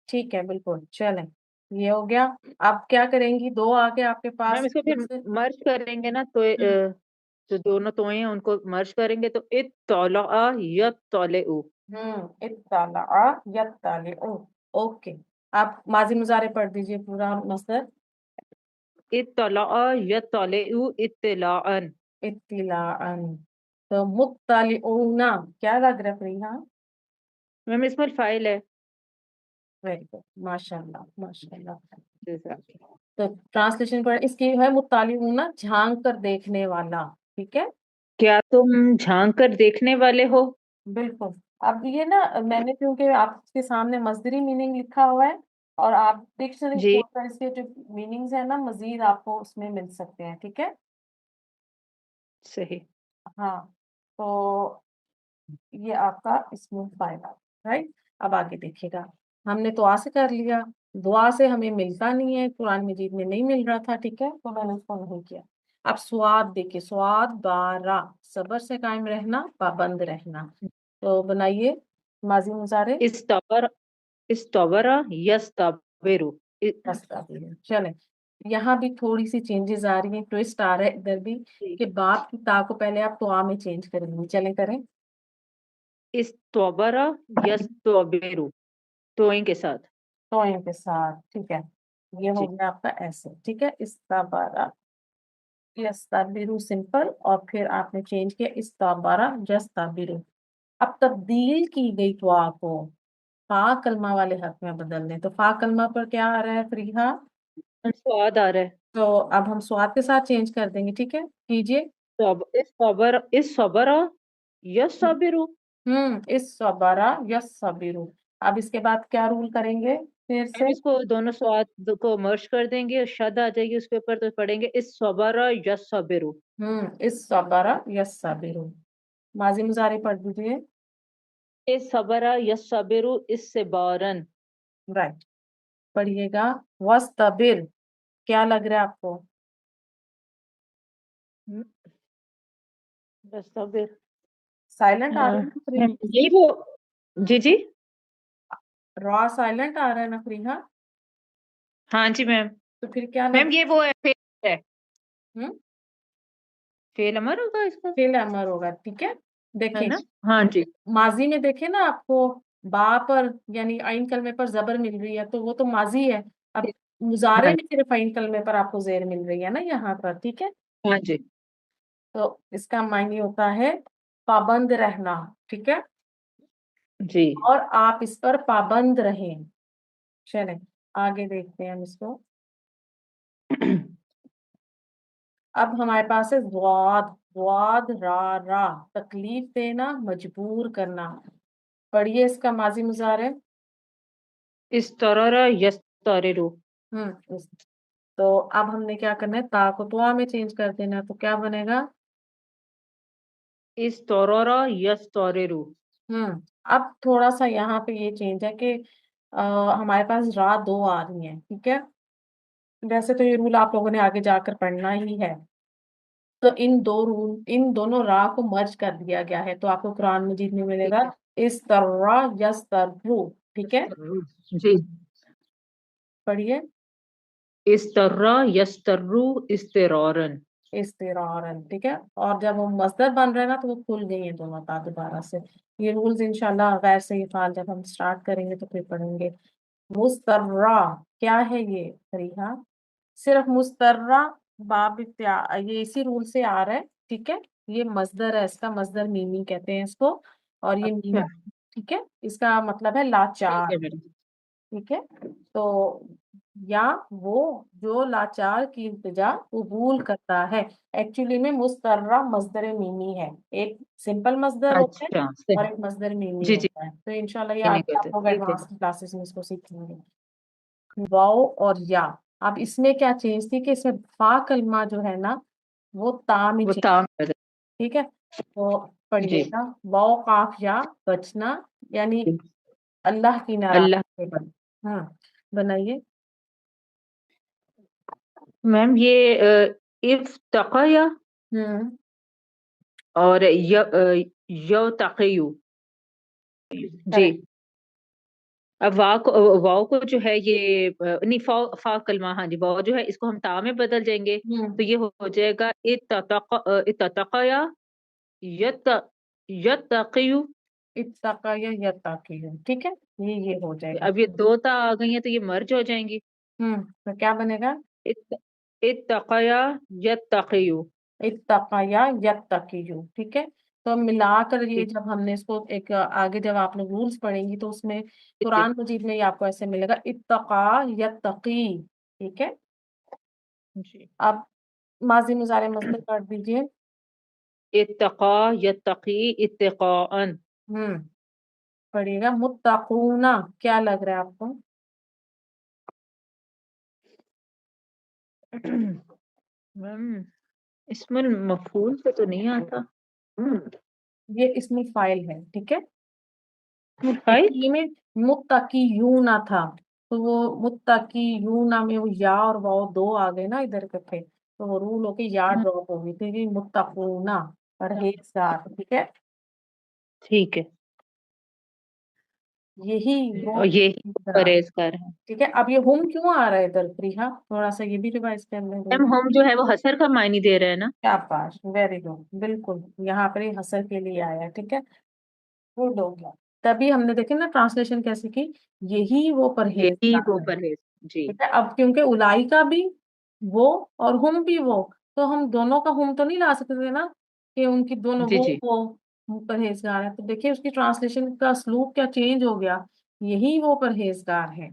ठीक है, बिल्कुल चलें, ये हो गया। अब क्या करेंगी, दो आ गए आपके मैम पास इसको फिर फिर से। मर्ज करेंगे ना तो हम्म जो दोनों तोए हैं उनको मर्ज करेंगे तो इत्तला यत्तलिउ। इत्तला यत्तलिउ। ओके, आप माजी मुजारे पढ़ दीजिए पूरा मसदर। इत्तला यत्तलिउ इत्तिलाअन। इत्तिलाअन। तो मुत्तलिऊना क्या लग रहा है प्रिया? मैम इसमें फाइल है। वेरी गुड, माशाल्लाह माशाल्लाह। जैसा- तो ट्रांसलेशन पर इसकी है मुत्तालिऊना, झांक कर देखने वाला। ठीक है, क्या तुम झांक कर देखने वाले हो? बिल्कुल। अब ये ना, मैंने क्योंकि आपके सामने मजदरी मीनिंग लिखा हुआ है, और आप डिक्शनरी जी खोलकर इसके जो मीनिंग्स है ना, मजीद आपको उसमें मिल सकते हैं। ठीक है, सही। हाँ। तो ये आपका इसमें फायदा, राइट। अब आगे देखिएगा, हमने दुआ से कर लिया, दुआ से हमें मिलता नहीं है, कुरान मजीद में नहीं मिल रहा था, ठीक है, तो मैंने उसको नहीं किया। अब स्वाद देखिए, स्वाद बारा, सबर से कायम रहना, पाबंद रहना। तो बनाइए माजी मुजारे। इस्तबर इस्तबरा यस्तबिरु। रास्ता भी है, चले। यहाँ भी थोड़ी सी चेंजेस आ रही हैं, ट्विस्ट आ रहा है इधर भी, कि बाप की ता को पहले आप दुआ में चेंज करेंगे, चलें करें। इस्तबरा यस्तबिरु, तोइन के साथ। टोइन के साथ, ठीक है। ये हो जी गया आपका ऐसे, ठीक है, इस्ताबारा यस्ताबिरु सिंपल, और फिर आपने चेंज किया इस्ताबारा यस्ताबिरु। अब तब्दील की गई दुआ को फा कलमा वाले हर्फ में बदल दें, तो फा कलमा पर क्या आ रहा है फरीहा? स्वाद आ रहा है। तो अब हम स्वाद के साथ चेंज कर देंगे, ठीक है, कीजिए। इस्तबरा यस्तबिरु। इस सबरा यस सबिरु। अब इसके बाद क्या रूल करेंगे फिर हम से? इसको दोनों स्वाद को मर्ज कर देंगे और शद आ जाएगी उसके ऊपर तो पढ़ेंगे इस सबरा यस्तबिरु। इस सबरा यस सबिरु। माजी मुजारे पढ़ दीजिए। इस सबरा यस्तबिरु इससे बारन। राइट, पढ़िएगा। वस्तबिर, क्या लग रहा है आपको? यस्तबिर। साइलेंट आ रहा है ना यही वो। जी जी। रॉ साइलेंट आ रहा है ना फरीहा? हाँ जी मैम। तो फिर क्या मैम लग? ये वो है फेल है। हम्म फेल अमर होगा इसका। फेल अमर होगा, ठीक है। है देखें, ना। हाँ जी। माजी में देखें ना आपको, बा पर यानी आइन कलमे पर जबर मिल रही है, तो वो तो माजी है। अब मुजारे हाँ में सिर्फ आइन कलमे पर आपको जेर मिल रही है ना यहाँ पर, ठीक है। हाँ जी। तो इसका मायने होता है पाबंद रहना, ठीक है, जी। और आप इस पर पाबंद रहें। चलें, आगे देखते हैं हम इसको। अब हमारे पास है वाद, वाद रा रा, तकलीफ देना, मजबूर करना। पढ़िए इसका माजी मुजारे। इस तरह यस्तरिरु। इस- तो अब हमने क्या करना है, ता को तुआ में चेंज कर देना है, तो क्या बनेगा? इस तरह यस्तरिरु। अब थोड़ा सा यहाँ पे ये चेंज है कि हमारे पास रा दो आ रही हैं, ठीक है। वैसे तो ये रूल आप लोगों ने आगे जाकर पढ़ना ही है। तो इन दोनों रा को मर्ज कर दिया गया है, तो आपको कुरान मजीद में ठीक मिलेगा है। इस तरह यस तरु, ठीक है। जी। पढ़िए। इस तरह यस्तरु इस्तिरारन। इस्तिरारन, ठीक है। और जब वो मस्दर बन रहे हैं ना, तो वो खुल गई है दोनों ता दोबारा से। ये रूल्स इंशाल्लाह गैर सही फाल जब हम स्टार्ट करेंगे तो फिर पढ़ेंगे। मुस्तर्रा, क्या है ये फरीहा? सिर्फ मुस्तर्रा, बाब ये इसी रूल से आ रहा है, ठीक है। ये मस्दर है, इसका मस्दर मीमी कहते हैं इसको, और ये मीमी, अच्छा। ठीक है, इसका मतलब है ठीक लाचार, है मैडम। ठीक है। तो या वो जो लाचार की इल्तिजा कबूल करता है। एक्चुअली में मुस्तर्रा मस्दर मीमी है, एक सिंपल मस्दर होता है अच्छा और सही। एक मस्दर मीमी जी जी। होता है। तो इंशाल्लाह ये नहीं आगे आप कहते लोग ठीक है। एडवांस क्लासेस में इसको सीखेंगे। वाओ और या, अब इसमें क्या चेंज थी कि इसमें फा कलमा जो है ना, वो ता में वो चेंज, ताम। ठीक है। तो जी। पढ़िएगा, वाओ काफ या, बचना, यानी अल्लाह की अल्लाह। नाराजगी से बनाइए। मैम ये इफ्तकया हम्म और यतकयु। जी। करेक्ट, اب واو کو جو ہے یہ نہیں، فا کلمہ، ہاں جی، واو جو ہے اس کو ہم تا میں بدل دیں گے، ہوں تو یہ ہو جائے گا اتتقیا یت یتقیو. اتقا یا یتقی، ٹھیک ہے، یہ ہو جائے گا. اب یہ دو تا آ گئی ہیں تو یہ مرج ہو جائیں گی. تو کیا بنے گا؟ اتقیا یتقیو. اتقا یا یتقیو، ٹھیک ہے. تو ملا کر یہ ٹھیک. جب ہم نے اس کو ایک آگے جب آپ لوگ رولز پڑھیں گی تو اس میں جی قرآن مجید میں یہ آپ کو ایسے ملے گا اتقا یتقی، ٹھیک ہے. جی. اب ماضی مضارع مصدر کر دیجئے. اتقا یتقی اتقاء. ہوں پڑھیے گا متقونا، کیا لگ رہا ہے آپ کو؟ میم اسم المفعول سے تو نہیں آتا. یہ اسم فاعل ہے، ٹھیک ہے. فائل. ایکچولی میں متقیون تھا، تو وہ متقیون میں وہ یا اور واو دو آ گئے نا ادھر اکٹھے، تو وہ رول ہو کے یا ڈراپ ہو گئی تھی، متقونا پرہیزگار، ٹھیک ہے. ٹھیک ہے. یہی وہ اور یہ ادھر آ گیا. پرہیزگار ہے. ٹھیک ہے. اب یہ ہم کیوں آ رہا ہے ادھر فریحا؟ تھوڑا سا یہ بھی ریوائز کر لیں گے. میم ہم جو ہے وہ حسر کا معنی دے رہے ہیں نا. کیا پاس، ویری گڈ، بالکل یہاں پر یہ حسر کے لیے آیا ہے، ٹھیک ہے. گڈ ہو گیا. تبھی ہم نے دیکھے نا ٹرانسلیشن کیسے کی، یہی وہ یہی وہ پرہیزگار ہے، پرہیز. جی. ٹھیک ہے. اب کیونکہ الائی کا بھی وہ اور ہم بھی وہ، تو ہم دونوں کا ہم تو نہیں لا سکتے تھے نا کہ ان کی دونوں جی جی وہ پرہیزگار ہے. تو دیکھیے اس کی ٹرانسلیشن کا اسلوب کیا چینج ہو گیا، یہی وہ پرہیزگار ہے.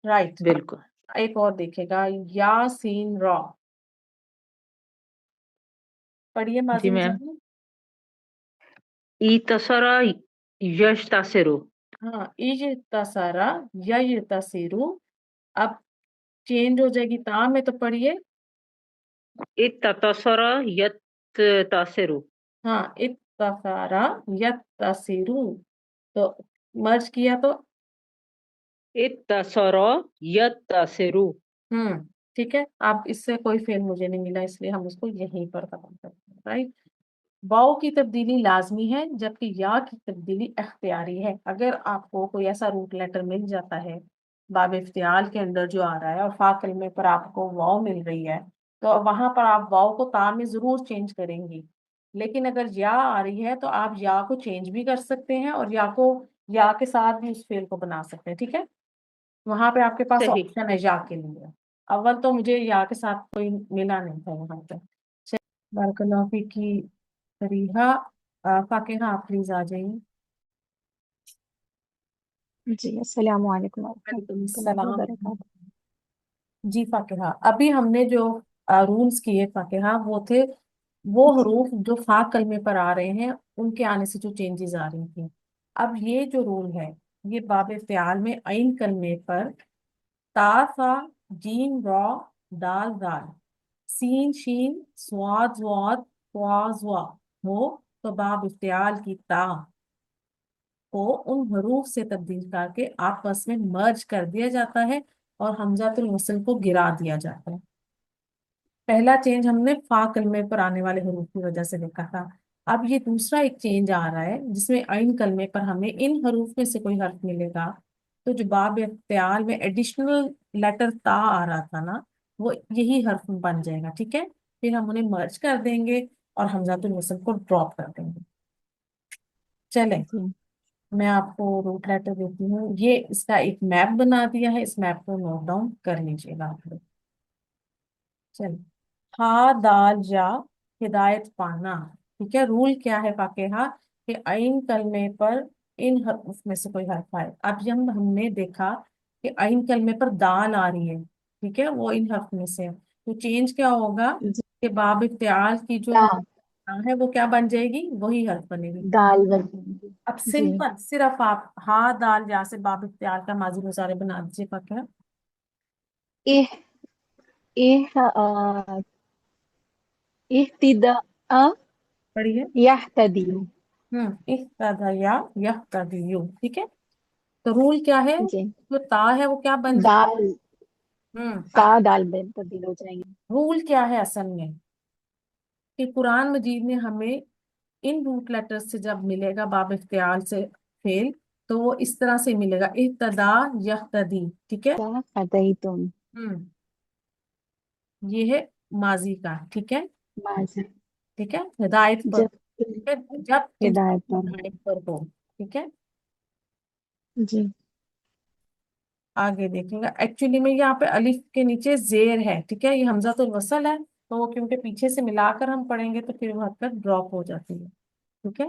رائٹ. بالکل. ایک اور دیکھے گا یا سین را، پڑھیے جی ماضی میم. مضارع. ایتصرا یشتاثرو. ہاں ایج تسارا یا تسیرو. اب چینج ہو جائے گی تا میں، تو پڑھیے. اتتصرا یتتاثرو. ہاں اتسارا یا تسیرو، تو مرج کیا تو اتتصرا یتتاثرو. ٹھیک ہے. اب اس سے کوئی فعل مجھے نہیں ملا، اس لیے ہم اس کو یہیں پر ختم کرتے ہیں. رائٹ. واؤ کی تبدیلی لازمی ہے جبکہ یا کی تبدیلی اختیاری ہے. اگر آپ کو کوئی ایسا روٹ لیٹر مل جاتا ہے باب افتعال کے اندر جو آ رہا ہے اور فا کلمے پر آپ کو واؤ مل رہی ہے، تو وہاں پر آپ واؤ کو تا میں ضرور چینج کریں گی. لیکن اگر یا آ رہی ہے تو آپ یا کو چینج بھی کر سکتے ہیں اور یا کے ساتھ بھی اس فعل کو بنا سکتے ہیں، ٹھیک ہے. وہاں پہ آپ کے پاس صحیح. آپشن ہے یا کے لیے. اول تو مجھے یا کے ساتھ کوئی ملا نہیں تھا وہاں پہ. بارک اللہ فیک کی فریحہ. فاقہ آپ پلیز آ جائیے. جی السلام علیکم وعلیکم ورحمۃ اللہ السلام. وبرکاتہ. جی فاقہ، ابھی ہم نے جو رولز کیے فاقہ وہ تھے وہ جی حروف جو فا کلمے پر آ رہے ہیں ان کے آنے سے جو چینجز آ رہی تھیں. اب یہ جو رول ہے یہ باب فعال میں عین کلمے پر تا ثا جیم را دال دال سین شین سواد زواد طوا زوا ہو تو باب افتعال کی تا کو ان حروف سے تبدیل کر کے آپس میں مرج کر دیا جاتا ہے اور حمزۃ الوصل کو گرا دیا جاتا ہے. پہلا چینج ہم نے فا کلمے پر آنے والے حروف کی وجہ سے دیکھا تھا. اب یہ دوسرا ایک چینج آ رہا ہے جس میں عین کلمے پر ہمیں ان حروف میں سے کوئی حرف ملے گا تو جو باب افتعال میں ایڈیشنل لیٹر تا آ رہا تھا نا وہ یہی حرف بن جائے گا، ٹھیک ہے. پھر ہم انہیں مرج کر دیں گے اور حمزۃ الوصل کو ڈراپ کر دیں گے. چلیں جی میں آپ کو روٹ لیٹر دیتی ہوں. یہ اس کا ایک میپ بنا دیا ہے، اس میپ کو نوٹ ڈاؤن کر لیجیے گا آپ لوگ. چلیں. ہا دال یا ہدایت پانا، ٹھیک ہے. رول کیا ہے فاقہ کہ عین کلمے پر ان حروف میں سے کوئی حرف آئے. اب جب ہم نے دیکھا کہ عین کلمے پر دال آ رہی ہے، ٹھیک ہے، وہ ان حرف میں سے ہے، تو چینج کیا ہوگا جی کہ باب افتعال کی جو دا ہے وہ کیا بن جائے گی، وہی حرف بنے گی. دال بن اب جی. سمپل صرف آپ ہا دال یا سے باب اختیار کا ماضی مضارع بنا دیجیے فاقہ. اح اح اهتداء پڑھیے. يهتدي. اقتدى یا یقتدی، ٹھیک ہے. تو رول کیا ہے، جی جو تا ہے وہ کیا بن جائے. دال ہوں تا دال بن تبدیل ہو جائیں گے. رول کیا ہے اصل میں کہ قرآن مجید نے ہمیں ان روٹ لیٹر سے جب ملے گا باب افتعال سے فعل تو وہ اس طرح سے ملے گا اہتدا یہتدی، ٹھیک ہے۔ ہدیتم ہوں یہ ہے ماضی کا، ٹھیک ہے، ماضی ٹھیک ہے، ہدایت پر، جب ٹھیک ہے، جب ہدایت انسان پر ہدایت پر ہو، ٹھیک ہے۔ جی آگے دیکھیں گا، ایکچولی میں یہاں پہ الف کے نیچے زیر ہے، ٹھیک ہے، یہ حمزہ الوصل ہے، تو وہ کیونکہ پیچھے سے ملا کر ہم پڑھیں گے تو پھر وہ حرکت ڈراپ ہو جاتی ہے، ٹھیک ہے۔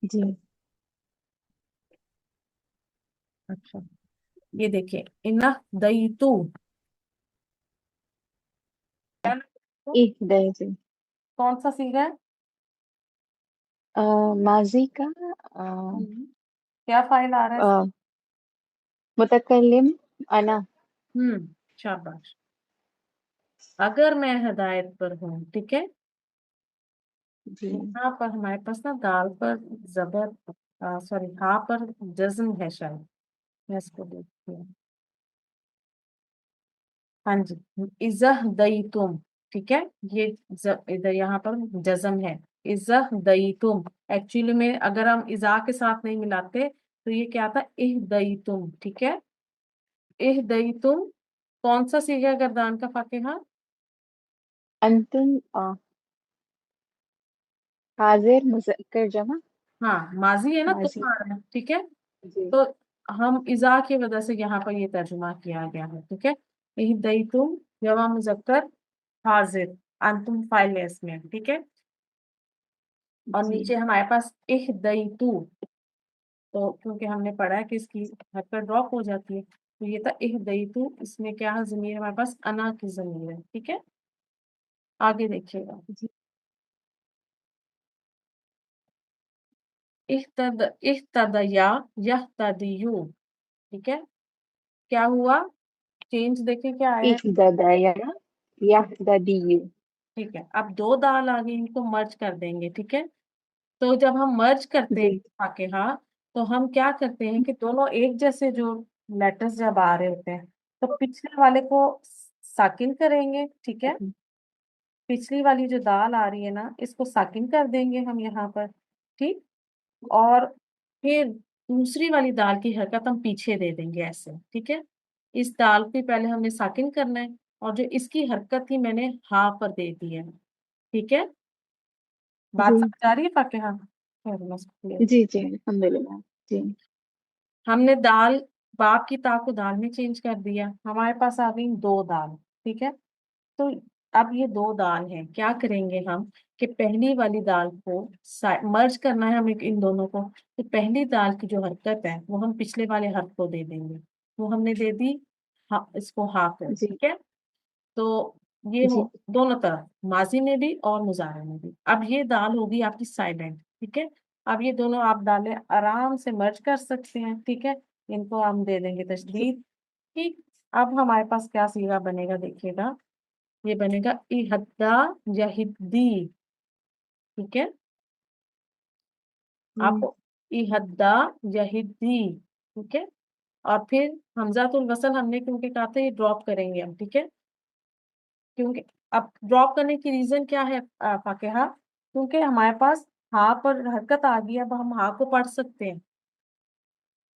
جی اچھا یہ دیکھیے انہ دیتو، اہدیتم کون سا سیگا ہے؟ ماضی کا کیا فائل آ رہا ہے؟ متکلم انا شاباش، اگر میں ہدایت پر ہوں، ٹھیک ہے، جی یہاں پر ہمارے پاس نا دال پر زبر، سوری ہاں پر جزم ہے شاید، میں اس کو دیکھتی ہوں، ہاں جی، ازہ دیتم، ٹھیک ہے، یہ ادھر یہاں پر جزم ہے، ازہ دیتم، ایکچولی میں اگر ہم ازا کے ساتھ نہیں ملاتے تو یہ کیا تھا اہدیتم، ٹھیک ہے، اہدیتم کون سا صیغہ گردان کا فاتحہ؟ انتم حاضر مذکر جمع ہاں ماضی ہے نا، ماضی تم آ رہا ہے، ٹھیک ہے، جی تو ہم ازا کی وجہ سے یہاں پر یہ ترجمہ کیا گیا ہے، ٹھیک ہے، اہدیتم جمع مذکر حاضر، انتم فائل ہے اس میں، ٹھیک ہے، اور جی نیچے ہمارے پاس اہدیتو، تو کیونکہ ہم نے پڑھا ہے کہ اس کی حرکت ڈراپ ہو جاتی ہے، تو یہ تھا اہدیتو، اس میں کیا ضمیر ہمارے پاس انا کی ضمیر ہے، ٹھیک ہے، آگے دیکھیے گا، جی اہتدیا یہتدیو، ٹھیک ہے، کیا ہوا چینج دیکھیں کیا آیا ہے، اہددایا یہددیو ٹھیک ہے، اب دو دال آگے ان کو مرج کر دیں گے، ٹھیک ہے، تو جب ہم مرج کرتے ہیں جی فاتحہ تو ہم کیا کرتے ہیں کہ دونوں ایک جیسے جو لیٹرز جب آ رہے ہوتے ہیں تو پچھلے والے کو ساکن کریں گے، ٹھیک ہے، پچھلی والی جو دال آ رہی ہے نا اس کو ساکن کر دیں گے ہم یہاں پر، ٹھیک، اور پھر دوسری والی دال کی حرکت ہم پیچھے دے دیں گے ایسے، ٹھیک ہے، اس دال کو پہلے ہم نے ساکن کرنا ہے اور جو اس کی حرکت تھی میں نے ہاں پر دے دی ہے، ٹھیک ہے، بات جی سمجھ آ رہی ہے فاتحہ؟ جی جی الحمدللہ جی ہم نے دال باپ کی تا کو دال میں چینج کر دیا، ہمارے پاس آ گئی دو دال، ٹھیک ہے، تو اب یہ دو دال ہیں، کیا کریں گے ہم کہ پہلی والی دال کو مرج کرنا ہے ہمیں ان دونوں کو، تو پہلی دال کی جو حرکت ہے وہ ہم پچھلے والے حرف کو دے دیں گے، وہ ہم نے دے دی اس کو ہا کو، جی ٹھیک ہے، تو یہ جی دونوں طرف ماضی میں بھی اور مضارع میں بھی، اب یہ دال ہوگی آپ کی سائلنٹ، ٹھیک ہے، اب یہ دونوں آپ دالیں آرام سے مرج کر سکتے ہیں، ٹھیک ہے، ان کو ہم دے دیں گے جی تشدید، ٹھیک، اب ہمارے پاس کیا صیغہ بنے گا دیکھیے گا، یہ بنے گا اہدا یہدی، ٹھیک ہے، آپ اہدا یہدی، ٹھیک ہے، اور پھر حمزۃ الوصل ہم نے کیونکہ کہا تھا یہ ڈراپ کریں گے ہم، ٹھیک ہے، کیونکہ اب ڈراپ کرنے کی ریزن کیا ہے فاتحہ، کیونکہ ہمارے پاس ہاں پر حرکت آ گئی، اب ہم ہاں کو پڑھ سکتے ہیں،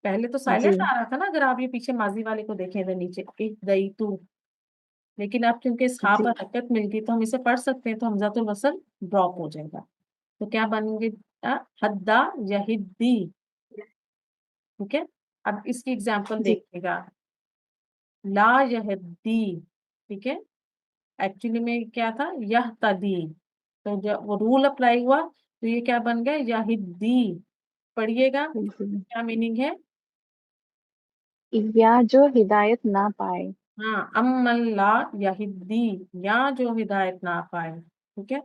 پہلے تو جی سائلنٹ آ رہا تھا نا، اگر آپ یہ پیچھے ماضی والے کو دیکھیں ادھر نیچے اہدیتو، لیکن اب کیونکہ اس ہاں جی پر حرکت مل گئی تو ہم اسے پڑھ سکتے ہیں، تو حمزۃ الوصل ڈراپ ہو جائے گا، تو کیا بنیں گے حدا یہدی، ٹھیک ہے، اب اس کی ایگزامپل جی دیکھیے گا، لا یہدی، ٹھیک ہے، ایکچولی میں کیا تھا یہتدی، تو جب وہ رول اپلائی ہوا تو یہ کیا بن گیا یہدی، پڑھیے گا کیا میننگ ہے، یا جو ہدایت نہ پائے ہاں امن لا یہدی، یا جو ہدایت نہ پائے، ٹھیک ہے،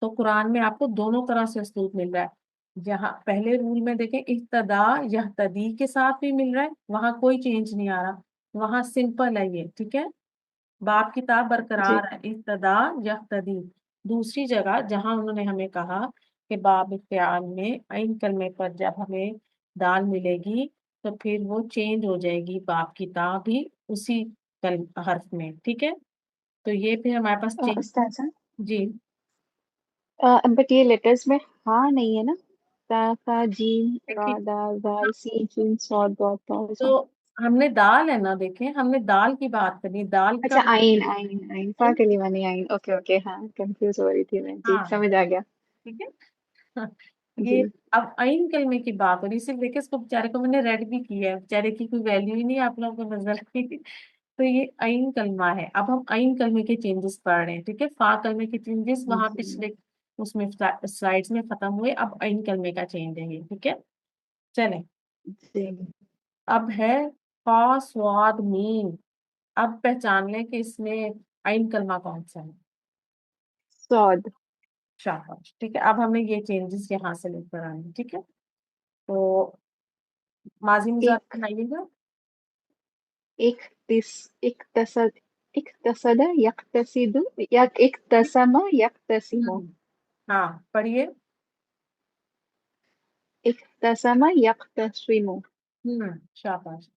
تو قرآن میں آپ کو دونوں طرح سے اسلوب مل رہا ہے، جہاں پہلے رول میں دیکھیں اہتدا یہتدی کے ساتھ بھی مل رہا ہے، وہاں کوئی چینج نہیں آ رہا، وہاں سمپل ہے یہ، ٹھیک ہے، باپ کتاب جی برقرار ہے اہتدا یہتدی، دوسری جگہ جہاں انہوں نے ہمیں کہا کہ باب فعال میں عین کلمے پر جب ہمیں دال ملے گی تو پھر وہ چینج ہو جائے گی باپ کتاب بھی اسی حرف میں، ٹھیک ہے، تو یہ پھر ہمارے پاس چینج، استاذہ جی بٹ یہ لیٹرز میں ہاں نہیں ہے نا، تا فا جیم را देखिए, दाल दाल सीन सीन सॉद दॉट तो ता हमने दाल है ना, देखें हमने दाल की बात करनी, दाल का अच्छा आइन आइन आइन फा कलीमा नहीं आइन ओके ओके हाँ कंफ्यूज हो रही थी मैं जी हाँ समझ आ गया ठीक है। हाँ, ये जी अब आइन कलमे की बात हो रही, सिर्फ देखिए इसको बेचारे को मैंने रेड भी किया है, बेचारे की कोई वैल्यू ही नहीं है आप लोगों को नजर की। तो ये आइन कलमा है। अब हम आइन कलमे के चेंजेस पढ़ रहे हैं, ठीक है। फा कलमे के चेंजेस वहां जी पिछले उसमें स्लाइड्स में खत्म हुए, अब आइन कलमे का चेंज है ये, ठीक है। चलें, जी अब है फा स्वाद मीम। अब पहचान लें कि इसमें आइन कलमा कौन सा है। सॉद शाबाश, ठीक है। अब हमें ये चेंजेस यहाँ से लेकर आने हैं, ठीक है। तो माजी मुजारे एक बनाइएगा। एक तिस एक तसद एक तसदा यक्तसिदु या एक तसमा यक्तसिमु हम्म, हाँ पढ़िए। एक तसमा यक्तसिमु शाबाश।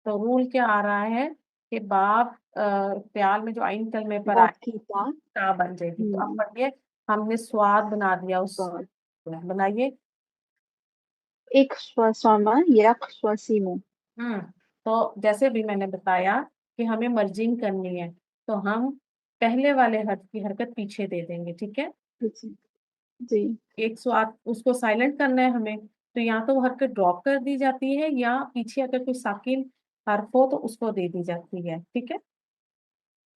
तो रूल क्या आ रहा है कि बाप प्याल में जो आइन कलमे पर आए बात की ता ता बन जाएगी। तो अब पढ़िए, हमने स्वाद बना दिया उस, सॉद बनाइए। एक स्वसमा यक्स्वसिमु हम्म तो जैसे भी मैंने बताया कि हमें मर्जिंग करनी है, तो हम पहले वाले हर्फ की हरकत पीछे दे देंगे, ठीक है। जी जी एक स्वाद उसको साइलेंट करना है हमें, तो या तो वो हरकत ड्रॉप कर दी जाती है या पीछे अगर कोई साकिन हर्फ हो तो उसको दे दी जाती है, ठीक है।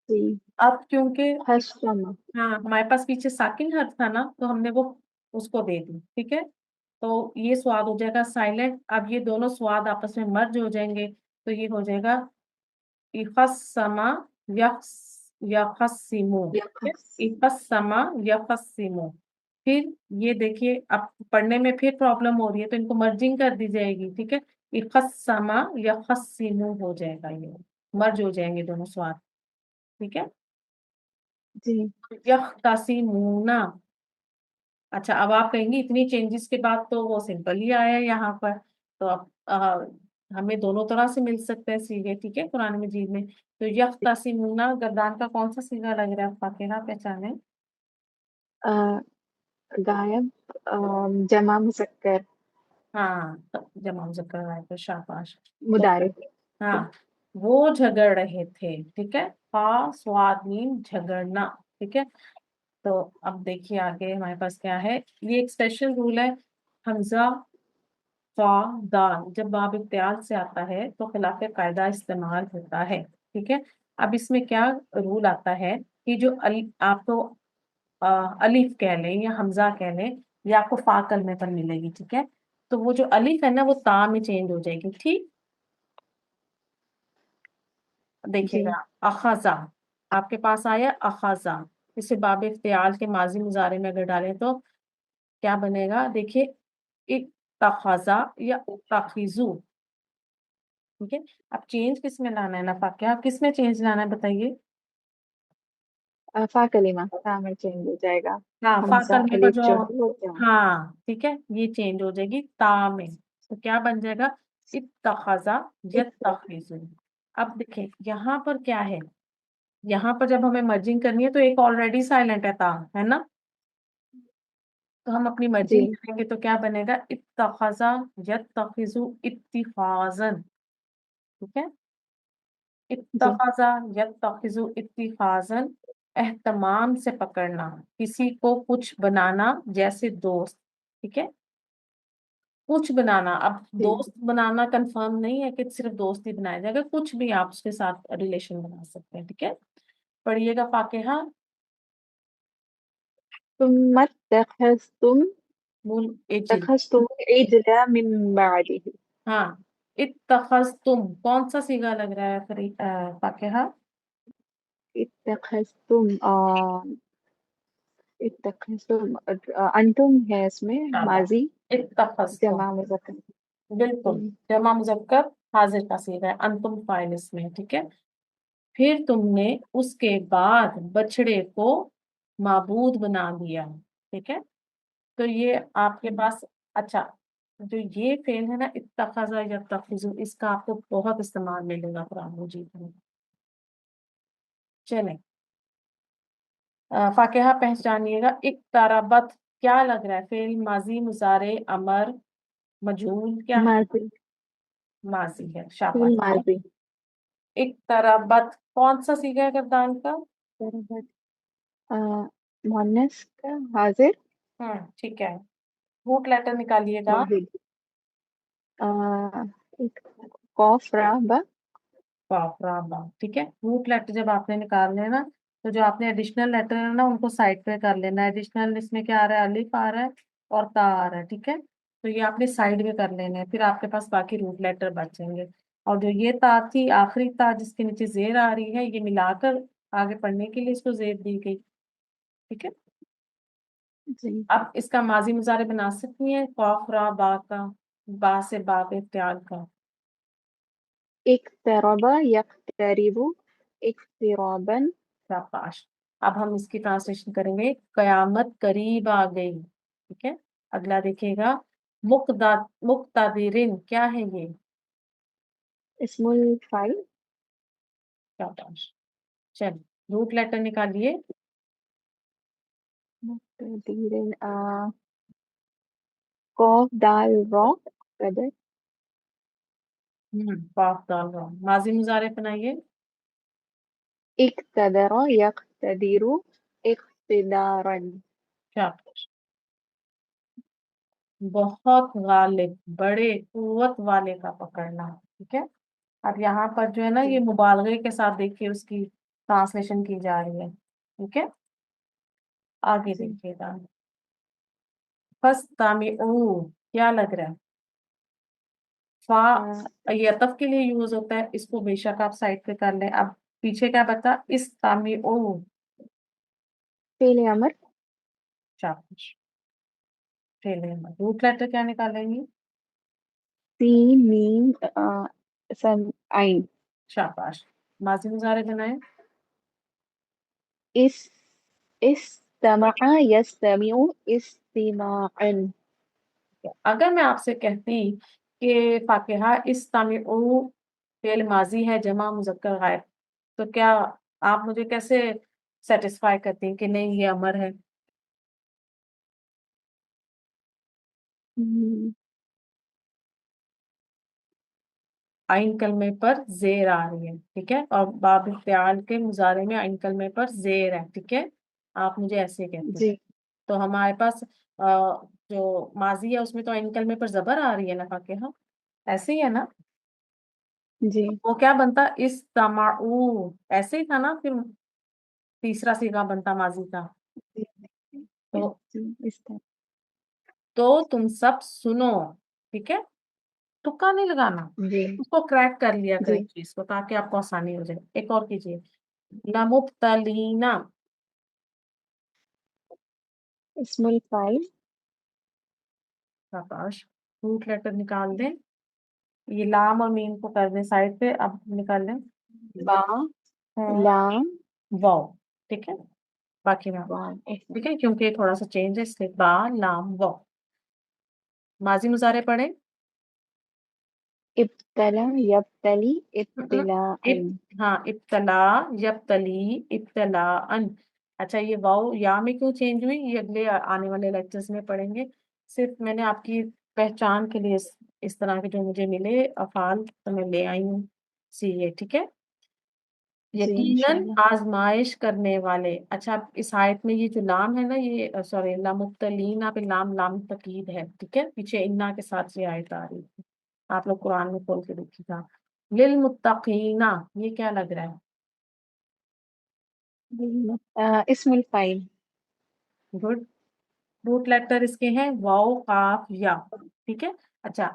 जी अब क्योंकि हस्वमा हाँ हमारे पास पीछे साकिन हर्फ था ना, तो हमने वो उसको दे दी, ठीक है। तो ये स्वाद हो जाएगा साइलेंट। अब ये दोनों स्वाद आपस में मर्ज हो जाएंगे, तो ये हो जाएगा इफस्समा यखस्सिमु, ठीक है? यक्स इफस्समा यखस्सिमु। फिर ये देखिए, अब पढ़ने में फिर प्रॉब्लम हो रही है, तो इनको मर्जिंग कर दी जाएगी, ठीक है। इफस्समा यखस्सिमु हो जाएगा, ये मर्ज हो जाएंगे दोनों स्वाद, ठीक है। जी यख्तसिमूना। अच्छा, अब आप कहेंगे इतनी चेंजेस के बाद तो वो सिंपल ही आया है यहाँ पर, तो अब हमें दोनों तरह से मिल सकते हैं सीगे, ठीक है, कुरान मजीद में। तो यख्तसिमूना गर्दान का कौन सा सीगा लग रहा है, फातिहा पहचाने। अ, गायब जमा मुजक्कर हाँ, जमा मुज़क्कर है, तो शाबाश। तो मुदारिफ हाँ, वो झगड़ रहे थे, ठीक है। फा स्वाद मीम झगड़ना, ठीक है। तो अब देखिए आगे हमारे पास क्या है। ये एक स्पेशल रूल है, हमजा फा दाल जब बाब इफ्तियाल से आता है तो खिलाफ कायदा इस्तेमाल होता है, ठीक है। अब इसमें क्या रूल आता है कि जो आप तो अलिफ कह लें या हमजा कह लें, ये आपको फा कलमे पर मिलेगी, ठीक है। तो वो जो अलिफ है ना वो ता में चेंज हो जाएगी, ठीक। देखिएगा, जी अखजा आपके पास आया अखजा, इसे बाब इफ्तियाल के माजी मुजारे में अगर डालें तो क्या बनेगा, देखिए इत्तखजा या तखिजू, ठीक है। अब चेंज किस में लाना है ना, क्या किस में चेंज लाना है बताइए। फा कलीमा फा में चेंज हो जाएगा हाँ, फा हमजा करने पर अलिफ जो, जो है वो जमा हाँ ठीक है, ये चेंज हो जाएगी ता में, तो क्या बन जाएगा इत्तखजा इत्तख यत्तखिजू। अब देखें यहाँ पर क्या है, यहाँ पर जब हमें मर्जिंग करनी है तो एक ऑलरेडी साइलेंट है ता, है ना। तो हम अपनी मर्जिंग जी करेंगे तो क्या बनेगा इत्तखजा यत्तखिजू इत्तिखाजन, ठीक है। जी इत्तखज़ा यत्तखिज़ु इत्तिखाज़न, एहतमाम से पकड़ना, किसी को कुछ बनाना जैसे दोस्त, ठीक है। कुछ बनाना, अब जी दोस्त बनाना कंफर्म नहीं है कि सिर्फ दोस्त ही बनाया जाएगा, कुछ भी आप उसके साथ रिलेशन बना सकते हैं, ठीक है। पढ़िएगा फातिहा। ثم मूल एजिल, اتخذتم العجل من بعده हाँ इत्तखज़तुम कौन सा सीगा लग रहा है फातिहा। اتخذتم اتخذتم अंतुम है इसमें माजी शाबाश, इत्तखज़तुम, जमा मुज़क्कर बिल्कुल। जी जमा मुज़क्कर हाजिर का सीगा है, अंतुम फाइल इसमें, ठीक है। फिर तुमने उसके बाद बछड़े को माबूद बना दिया, ठीक है। तो ये आपके पास, अच्छा, जो ये फेल है ना इत्तखज़ा या तखिज़ु, इसका आपको बहुत इस्तेमाल मिलेगा कुरान मजीद में। चलें, फातिहा पहचानिएगा। इक्तरबत क्या लग रहा है? फेल माजी मुजारे अमर मजहूल क्या है? माजी, माजी है, फिल शाबाश। माजी। एक तरबत कौन सा सीगा है किरदार का? तरबत, मुअन्नस का हाजिर। ठीक है। Root letter निकालिएगा। वाहिद। आ, एक कॉफ रा बा। बाप रा बाप, ठीक है। रूट लेटर जब आपने निकालने हैं ना, तो जो आपने एडिशनल लेटर है ना उनको साइड पे कर लेना है। एडिशनल इसमें क्या आ रहा है? अलिफ आ रहा है और ता आ रहा है, ठीक है। तो ये आपने साइड में कर लेने हैं, फिर आपके पास बाकी रूट लेटर बचेंगे। और जो ये ता थी, आखिरी ता जिसके नीचे जेर आ रही है, ये मिलाकर आगे पढ़ने के लिए इसको जेर दी गई, ठीक है। जी। अब इसका माजी मुजारे बना सकती हैं, कौफ रा बा का, बा से बाब इफ्तियाल का। इक्तरबा यक्तरिबु इक्तिराबन। शाबाश। अब हम इसकी ट्रांसलेशन करेंगे, कयामत करीब आ गई, ठीक है। अगला देखिएगा, मुक्ता मुक्तादिरिन क्या है ये? इस्मुल फाइल। शाबाश। चलिए, रूट लेटर निकालिए। मुक्तदीरिन, कॉफ दाल रॉ कदर। पाफ दाल रहा, माजी मुजारे बनाइए। इक्तदर यक्तदिरु इक्तिदारन। शाबाश। बहुत गालिब, बड़े कुव्वत वाले का पकड़ना, ठीक है। अब यहाँ पर जो है ना, ये जी। मुबालगे के साथ देखिए उसकी ट्रांसलेशन की जा रही है, ठीक है। आगे जी। देखिएगा, फस्तामिऊ क्या लग रहा है? आ, फा ये अतफ के लिए यूज होता है, इसको बेशक आप साइड पे कर लें। अब पीछे क्या बता? इस्तामिऊ। फेल अमर। शाबाश। रूट लेटर क्या निकालेंगी? सीन मीम सन आइन। शाबाश। माजी मुजारे बनाए। इस इस्तमा यस्तमिउ इस्तिमाअन। अगर मैं आपसे कहती कि फाकिहा इस्तामिऊ फेल माजी है जमा मुजक्कर गायब, तो क्या आप मुझे कैसे सेटिस्फाई करती हैं कि नहीं ये अमर है? हम्म, आइन कलमे पर जेर आ रही है, ठीक है। और बाब ख्याल के मुजारे में आइन कलमे पर जेर है, ठीक है। आप मुझे ऐसे कहते हैं। जी। तो हमारे पास जो माजी है उसमें तो आइन कलमे पर जबर आ रही है ना, फाके हाँ, ऐसे ही है ना। जी। वो क्या बनता? इस तमाऊ, ऐसे ही था ना। फिर तीसरा सीगा बनता माजी का। जी। तो जी, इस तरह। तुम सब सुनो, ठीक है। तुक्का नहीं लगाना, जी। उसको क्रैक कर लिया करें जी। चीज को, ताकि आपको आसानी हो जाए। एक और कीजिए, लमुब्तलीना। इस्मुल फाइल। शाबाश। रूट लेटर निकाल दें। ये लाम और मीम को कर दें साइड पे, अब निकाल लें। बा हम्म लाम वाव, ठीक है। बाकी में वाव। ओके। ठीक है, क्योंकि ये थोड़ा सा चेंज है इसलिए बा लाम वाव। माजी मुजारे पढ़े। इब्तला यब्तली हम्म, इब्तिलाअन। हाँ, इब्तला यब्तली इब्तलाअन। अच्छा, ये वाव या में क्यों चेंज हुई, ये अगले आने वाले लेक्चर्स में पढ़ेंगे। सिर्फ मैंने आपकी पहचान के लिए इस तरह के जो मुझे मिले अफाल तो मैं ले आई हूँ, सीए, ठीक है। जी यकीनन इंशाल्लाह। आजमाइश करने वाले। अच्छा, अब इस आयत में ये जो लाम है ना, ये सॉरी लामुब्तलीना पे लाम लाम तकीद है, ठीक है। पीछे इन्ना के साथ ये आयत आ रही है, आप लोग कुरान में खोल के देखिएगा। लिल मुत्तकीना ये क्या लग रहा है? इस्मुल फाइल। गुड। रूट लेटर इसके हैं वाओ काफ या, ठीक है। अच्छा,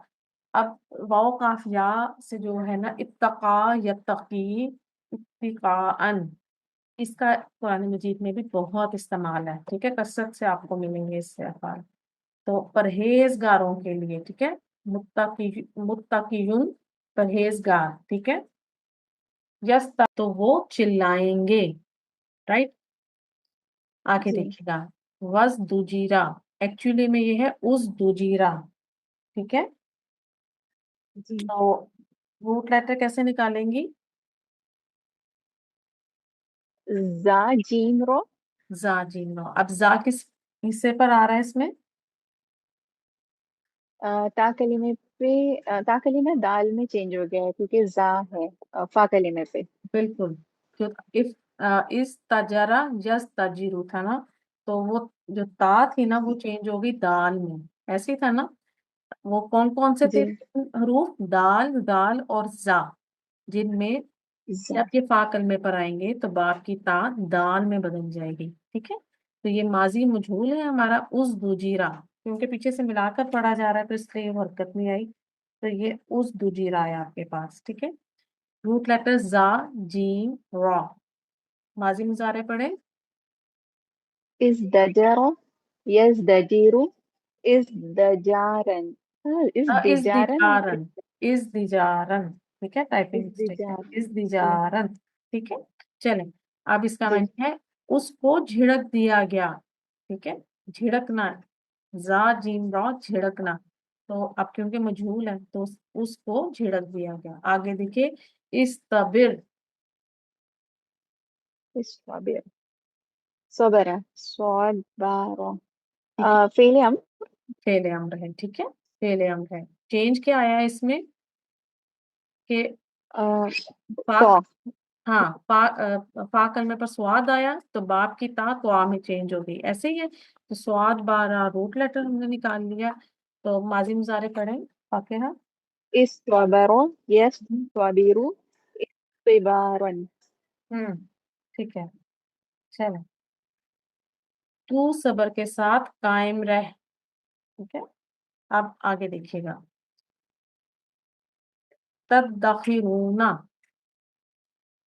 अब वाओ काफ या से जो है ना, इत्तका यत्तकी इत्तिकाअन, इसका कुरान मजीद में भी बहुत इस्तेमाल है, ठीक है। कसरत से आपको मिलेंगे इससे अफाल। तो परहेजगारों के लिए, ठीक है। मुत्तकीयुन परहेजगार, ठीक है। यस तो वो चिल्लाएंगे, राइट। आगे जी। देखिएगा, वज दुजीरा एक्चुअली में ये है उस दुजीरा, ठीक है। जी। तो रूट लेटर कैसे निकालेंगी? जा जीम रो। जा जीम लो। अब जा किस حصے پر آ رہا ہے اس میں؟ تا کلمے پہ تا کلمہ دال میں چینج ہو گیا ہے کیونکہ زا ہے فا کلمے پہ. بالکل. اس تجرا یس تجیرو تھا نا، تو وہ جو تا تھی نا وہ چینج ہو گئی دال میں، ایسے ہی تھا نا. وہ کون کون سے جی. تھے حروف؟ دال، دال اور زا، جن میں زا. جب یہ فا کلمے پر آئیں گے تو باپ کی تا دال میں بدل جائے گی. ٹھیک ہے، تو یہ ماضی مجہول ہے ہمارا اس دوجیرا، کیونکہ پیچھے سے ملا کر پڑھا جا رہا ہے تو اس لیے یہ حرکت نہیں آئی. تو یہ اس دوجیرا ہے آپ کے پاس. ٹھیک ہے، روٹ لیٹر زا، جیم، را. ماضی مضارع پڑھیں. از دجرا یس دجیرو از دجارن از از دجارن دیجارن، از دیجارن. ٹھیک ہے، ٹائپنگ از مسٹیک ہے. دجارن. از جی. دیجارن. ٹھیک ہے، چلیں اب اس کا جی. معنی ہے اس کو جھڑک دیا گیا. ٹھیک ہے، جھڑکنا، زا جیم را، جھڑکنا. تو اب کیونکہ مجہول ہے تو اس کو جھڑک دیا گیا. آگے دیکھیے، استبر. صابر صبر صبر ٹھیک ہے، فعل امر. فعل امر ہے. ٹھیک ہے، فعل امر ہے. چینج کیا آیا ہے اس میں کہ فا، تو ہاں فا کلمے پر سواد آیا تو باپ کی تا تو میں چینج ہو گئی. ایسے ہی ہے، تو سواد بارہ روٹ لیٹر ہم نے نکال لیا. تو ماضی مضارع پڑھیں فاقہ. استعبر يستعبر استبارا. ٹھیک ہے، چلو. تو صبر کے ساتھ قائم رہ. ٹھیک ہے، اب آگے دیکھیے گا. تدخرون،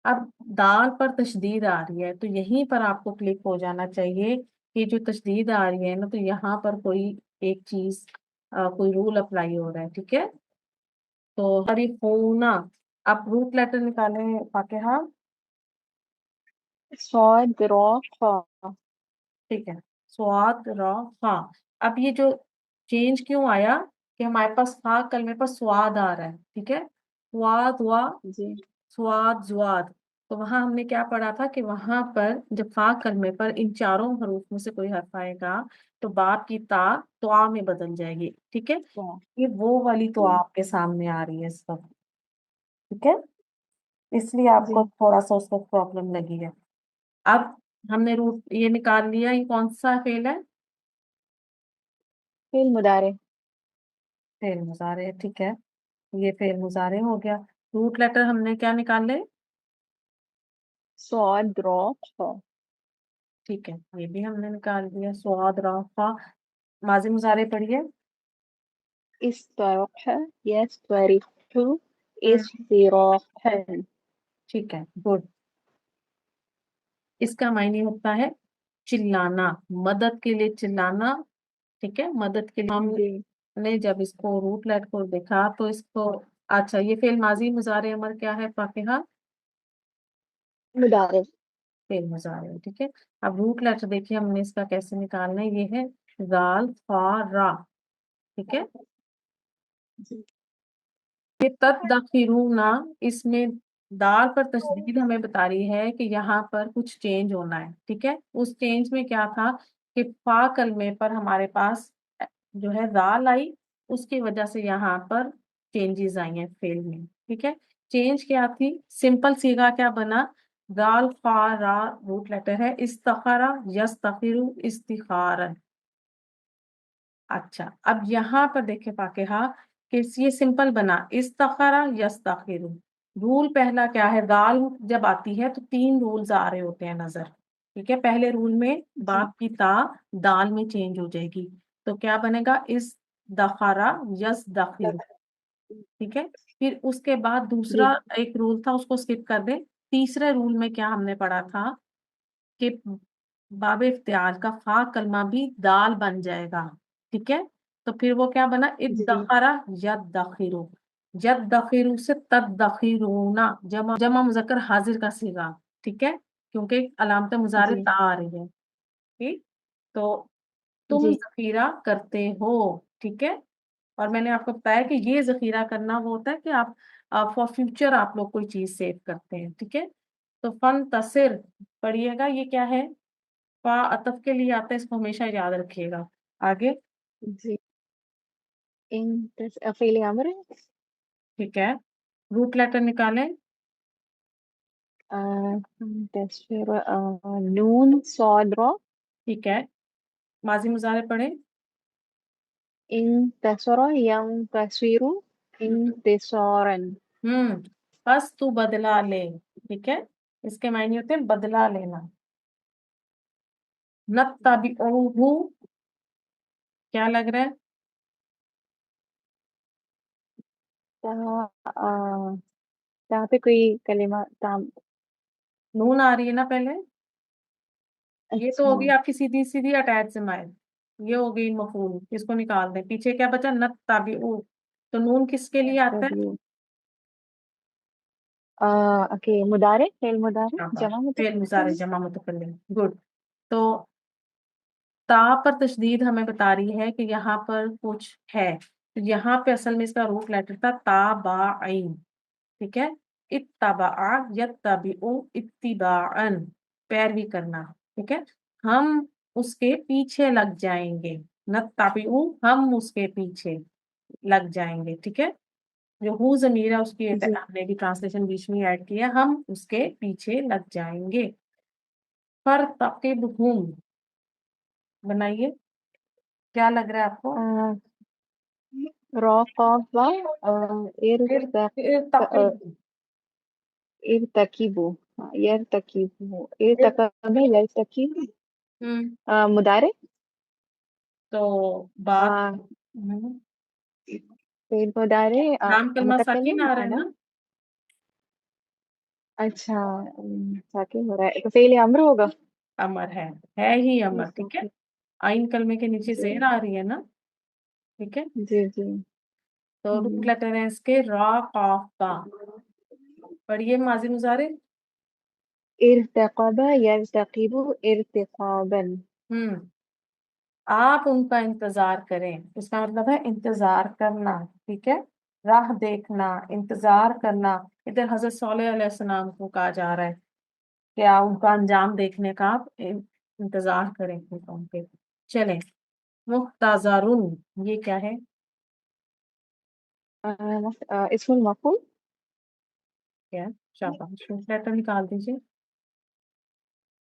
اب دال پر تشدید آ رہی ہے تو یہیں پر آپ کو کلک ہو جانا چاہیے کہ جو تشدید آ رہی ہے نا تو یہاں پر کوئی ایک چیز کوئی رول اپلائی ہو رہا ہے. ٹھیک ہے، تو حریفونا. آپ روٹ لیٹر نکالیں فاقہ. صاد را خا. ٹھیک ہے، سواد را فا. اب یہ جو چینج کیوں آیا کہ ہمارے پاس فا کلمے پر سواد آ رہا ہے. ٹھیک ہے، سواد وا، جی. سواد زواد. تو وہاں ہم نے کیا پڑھا تھا کہ وہاں پر جب فا کلمے پر ان چاروں حروف میں سے کوئی حرف آئے گا تو باپ کی تا تو آ میں بدل جائے گی. ٹھیک ہے، یہ وہ والی تو آپ کے سامنے آ رہی ہے اس وقت. ٹھیک ہے، اس لیے آپ جی. کو تھوڑا سا اس وقت پرابلم لگی ہے. اب ہم نے روٹ یہ نکال لیا. یہ کون سا فعل ہے؟ فعل مضارع. فعل مضارع ہے. ٹھیک ہے، یہ فعل مضارع ہو گیا. روٹ لیٹر ہم نے کیا نکالے؟ صاد را خا. ٹھیک ہے، یہ بھی ہم نے نکال دیا. سواد را فا. ماضی مضارع پڑھیے. استراح يستريح ہوں، استراحا. ٹھیک ہے، گڈ. اس کا معنی ہوتا ہے چلانا، مدد کے لیے چلانا. ٹھیک ہے، مدد کے لیے ہم جی. نے جب اس کو روٹ لیٹ کو دیکھا تو اس کو، اچھا یہ فعل ماضی مضارع امر کیا ہے فاقہ؟ مضارع. فعل مضارع. ٹھیک ہے، اب روٹ لیٹر دیکھیے ہم نے اس کا کیسے نکالنا ہے. یہ ہے زال فا را. ٹھیک ہے، جی. یہ تدخرون، اس میں دال پر تشدید ہمیں بتا رہی ہے کہ یہاں پر کچھ چینج ہونا ہے. ٹھیک ہے، اس چینج میں کیا تھا کہ فا کلمے پر ہمارے پاس جو ہے دال آئی، اس کی وجہ سے یہاں پر چینجز آئی ہیں فعل میں. ٹھیک ہے، چینج کیا تھی؟ سمپل سیگا کیا بنا؟ دال فا را روٹ لیٹر ہے. استخرا یستخر استخارن. اچھا، اب یہاں پر دیکھیں فاقہ کہ یہ سمپل بنا استخرا یستخر. رول پہلا کیا ہے؟ دال جب آتی ہے تو تین رولز آ رہے ہوتے ہیں نظر. ٹھیک ہے، پہلے رول میں جی. باپ کی تا دال میں چینج ہو جائے گی تو کیا بنے گا؟ اس دخرا یس دخر. ٹھیک ہے، پھر اس کے بعد جی. دوسرا ایک رول تھا، اس کو اسکپ کر دیں. تیسرے رول میں کیا ہم نے پڑھا تھا کہ باب افتعال کا فا کلمہ بھی دال بن جائے گا. ٹھیک ہے، تو پھر وہ کیا بنا؟ جی. ادخرا یدخرو. یدخرو سے تدخرون، جمع مذکر حاضر کا صیغہ. ٹھیک ہے، کیونکہ علامت مضارع جی. تا آ رہی ہے. ٹھیک، تو تم جی. ذخیرہ کرتے ہو. ٹھیک ہے، اور میں نے آپ کو بتایا کہ یہ ذخیرہ کرنا وہ ہوتا ہے کہ آپ فار فیوچر آپ لوگ کوئی چیز سیو کرتے ہیں. ٹھیک ہے، تو فن تصر پڑھیے گا. یہ کیا ہے؟ फा अतफ के लिए आता है, इसको हमेशा याद रखिएगा। आगे जी फ़ेल अमर है। ठीक है, रूट लेटर निकालें। तस्वीर नून सॉद रॉ। ठीक है, माजी मुजारे पढ़ें। इन तसरा यम तस्वीरु इंतिसारन। बस तू बदला ले। ठीक है, इसके मायने होते हैं बदला लेना। नत्ताबिउहु क्या लग रहा है? यहाँ पे कोई कलिमा ताम। नून आ रही है ना पहले, ये तो अच्छा होगी आपकी सीधी सीधी अटैच जमायत, ये हो गई मफूल, इसको निकाल दें। पीछे क्या बचा? नत्ताबिउ, तो नून किसके लिए आता है? तभी ओके मुदारे फेल मुदारे शाबाश, जमा फेल मुजारे मुतकल्लिम। जमा मुतकल्लिम, गुड। तो ता पर तशदीद हमें बता रही है कि यहाँ पर कुछ है, तो यहाँ पे असल में इसका रूट लेटर था ता बा आइन। ठीक है, इत्तबा यत्तबिउ इत्तिबाअन, पैरवी करना। ठीक है, हम उसके पीछे लग जाएंगे। नत्तबिउ, हम उसके पीछे लग जाएंगे। ठीक है, जो हु ज़मीर है उसकी जी हमने भी ट्रांसलेशन बीच में ऐड किया, हम उसके पीछे लग जाएंगे। फरतकिबहुम बनाइए, क्या लग रहा है आपको? राक़बा फिर इर्तक इर्तकिब, इर्तकिबु। यर्तकिबु इर- इर्तकब यर्तकिब हम्म मुदारे तो बात फेल मुदारे नाम कलमा साकिन मुतकल्लिम आ रहा है है ना। ना। अच्छा साकिन हो रहा है तो फेल अम्र होगा। अमर है ही अमर। ठीक है, जी आइन कलमे के नीचे जी जेर आ रही है ना। ठीक है, जी जी तो रूट लेटर है इसके रा काफ बा। पढ़िए माजी मुजारे। इर्तकब यर्तकिबु इर्तिकाबन। हम्म आप उनका इंतजार करें, इसका मतलब है इंतजार करना। ठीक है, राह देखना, इंतजार करना। इधर हजरत सौलेह अलैहिस्सलाम को कहा जा रहा है कि आप उनका अंजाम देखने का आप इंतजार करें उनके। चलें, मुख्ताजारुन ये क्या है? इसमुल मफूल। क्या है? शाबाश, लेटर निकाल दीजिए।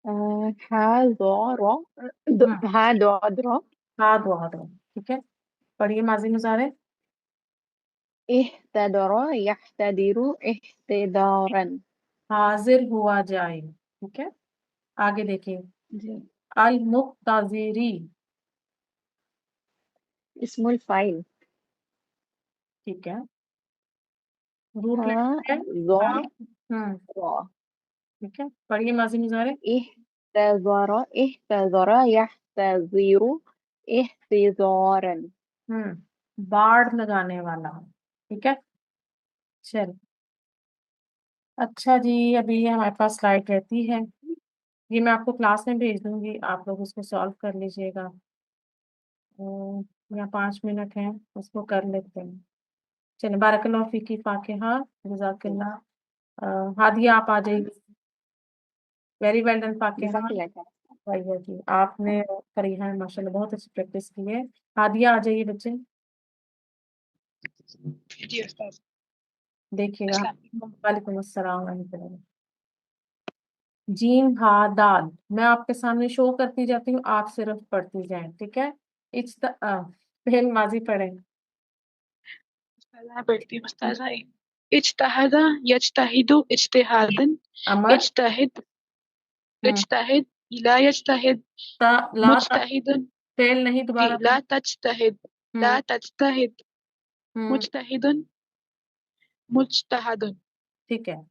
हा ज़ो रॉ हम्म हा दॉद रॉ। हाथ। ठीक है, पढ़िए माजी मुजारे। इह्तदर यह्तदिरु इह्तिदारन। हाजिर हुआ जाए। ठीक है, आगे देखिए। जी अल मुख्ताजिरी, इसमुल फाइल। ठीक है, रूट हा लेटर है ज़ो हाँ। रॉ। ठीक है, पढ़िए माजी मुजारे। इह्तज़र इह्तज़र यह्तज़िरु इह्तिज़ारन। बाढ़ लगाने वाला। ठीक है, चल अच्छा जी, अभी ये हमारे पास स्लाइड रहती है, ये मैं आपको क्लास में भेज दूंगी, आप लोग उसको सॉल्व कर लीजिएगा। यहाँ 5 मिनट हैं, उसको कर लेते हैं। चलिए, बारकल्लाह फीकी फाकिहा, जज़ाकल्लाह। हादिया आप आ जाइए। Very well done Fakiha. जज़ाकल्लाह भैया जी आपने करी है माशाल्लाह, बहुत अच्छी प्रैक्टिस की है। हादिया आ जाइए बच्चे, जी उस्ताद। देखिएगा। अस्सलाम वालेकुम। वालेकुम अस्सलाम रहमतुल्लाह। जीम हा दाल मैं आपके सामने शो करती जाती हूँ, आप सिर्फ पढ़ती जाएं। ठीक है, फिर माजी पढ़े। मैं पढ़ती हूँ उस्ताद। इज्तहदा यज्तहिदु इज्तिहादन। अमर इज्तहिद हम्म इज्तहिद ला यज्तहिद ला मुज्तहिदुन। फेल नहीं, जी दोबारा ला तज्तहिद ला हम्म तज्तहिद हम्म मुज्तहिदुन मुज्तहदुन। ठीक है,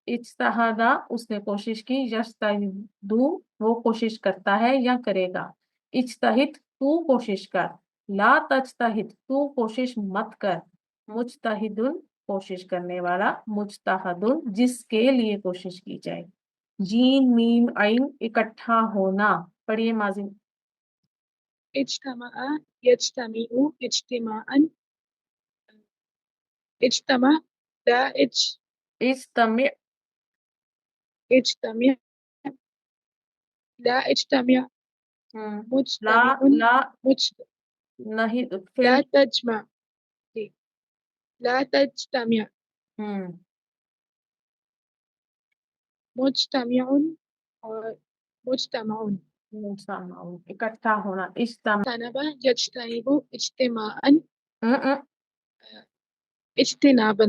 इज्तहादा उसने कोशिश की, यज्तहिदु वो कोशिश करता है या करेगा। इज्तहिद तू कोशिश कर, ला तज्तहिद तू कोशिश मत कर, मुज्तहिदुन कोशिश करने वाला, मुज्तहदुन जिसके लिए कोशिश की जाए। जीन मीम आइन इकट्ठा होना। पढ़िए माजी। इज्तमा यज्तमिउ इज्तिमाअन। इज्तमा ला इज्तमिअ इज्तमिअ ला इज्तमिअ لا مجتمع لا نہیں لا پھر تجمع جی لا تجتمع مجتمع اور مجتمع اکٹھا ہونا اجتنب يجتنب اجتماعا اجتنابا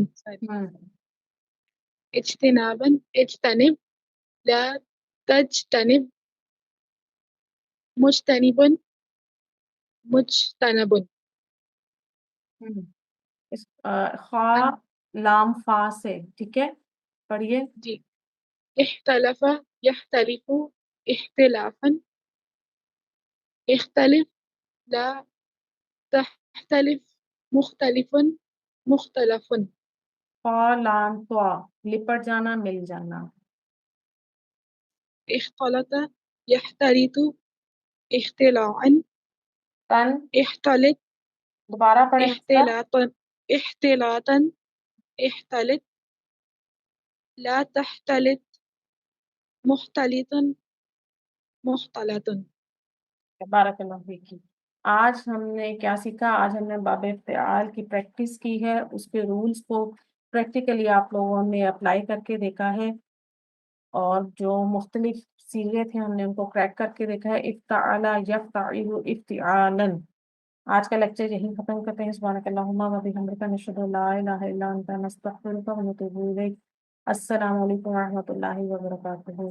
اجتنابا اجتنب لا تجتنب مجتنب مجتنب خا لام فا سے ٹھیک ہے پڑھیے جی اختلف يختلف اختلافا اختلف لا تختلف مختلف مختلف فا لام طا لپٹ جانا مل جانا اختلط يختلط اختلاعا تن اختلط دوبارہ پڑھیں مستر اختلاطا اختلاطا اختلط لا تختلط مختلطا مختلطا بارک اللہ فیک آج ہم نے کیا سیکھا آج ہم نے باب افتعال کی پریکٹس کی ہے اس کے رولز کو پریکٹیکلی آپ لوگوں نے اپلائی کر کے دیکھا ہے اور جو مختلف سیغے تھے ہم نے ان کو کریک کر کے دیکھا ہے افتعال یفتعل افتعالا آج کا لیکچر یہیں ختم کرتے ہیں سبحانک اللہم و بحمدک نشہد ان لا الہ الا انت نستغفرک و نتوب الیک السلام علیکم و رحمۃ اللہ وبرکاتہ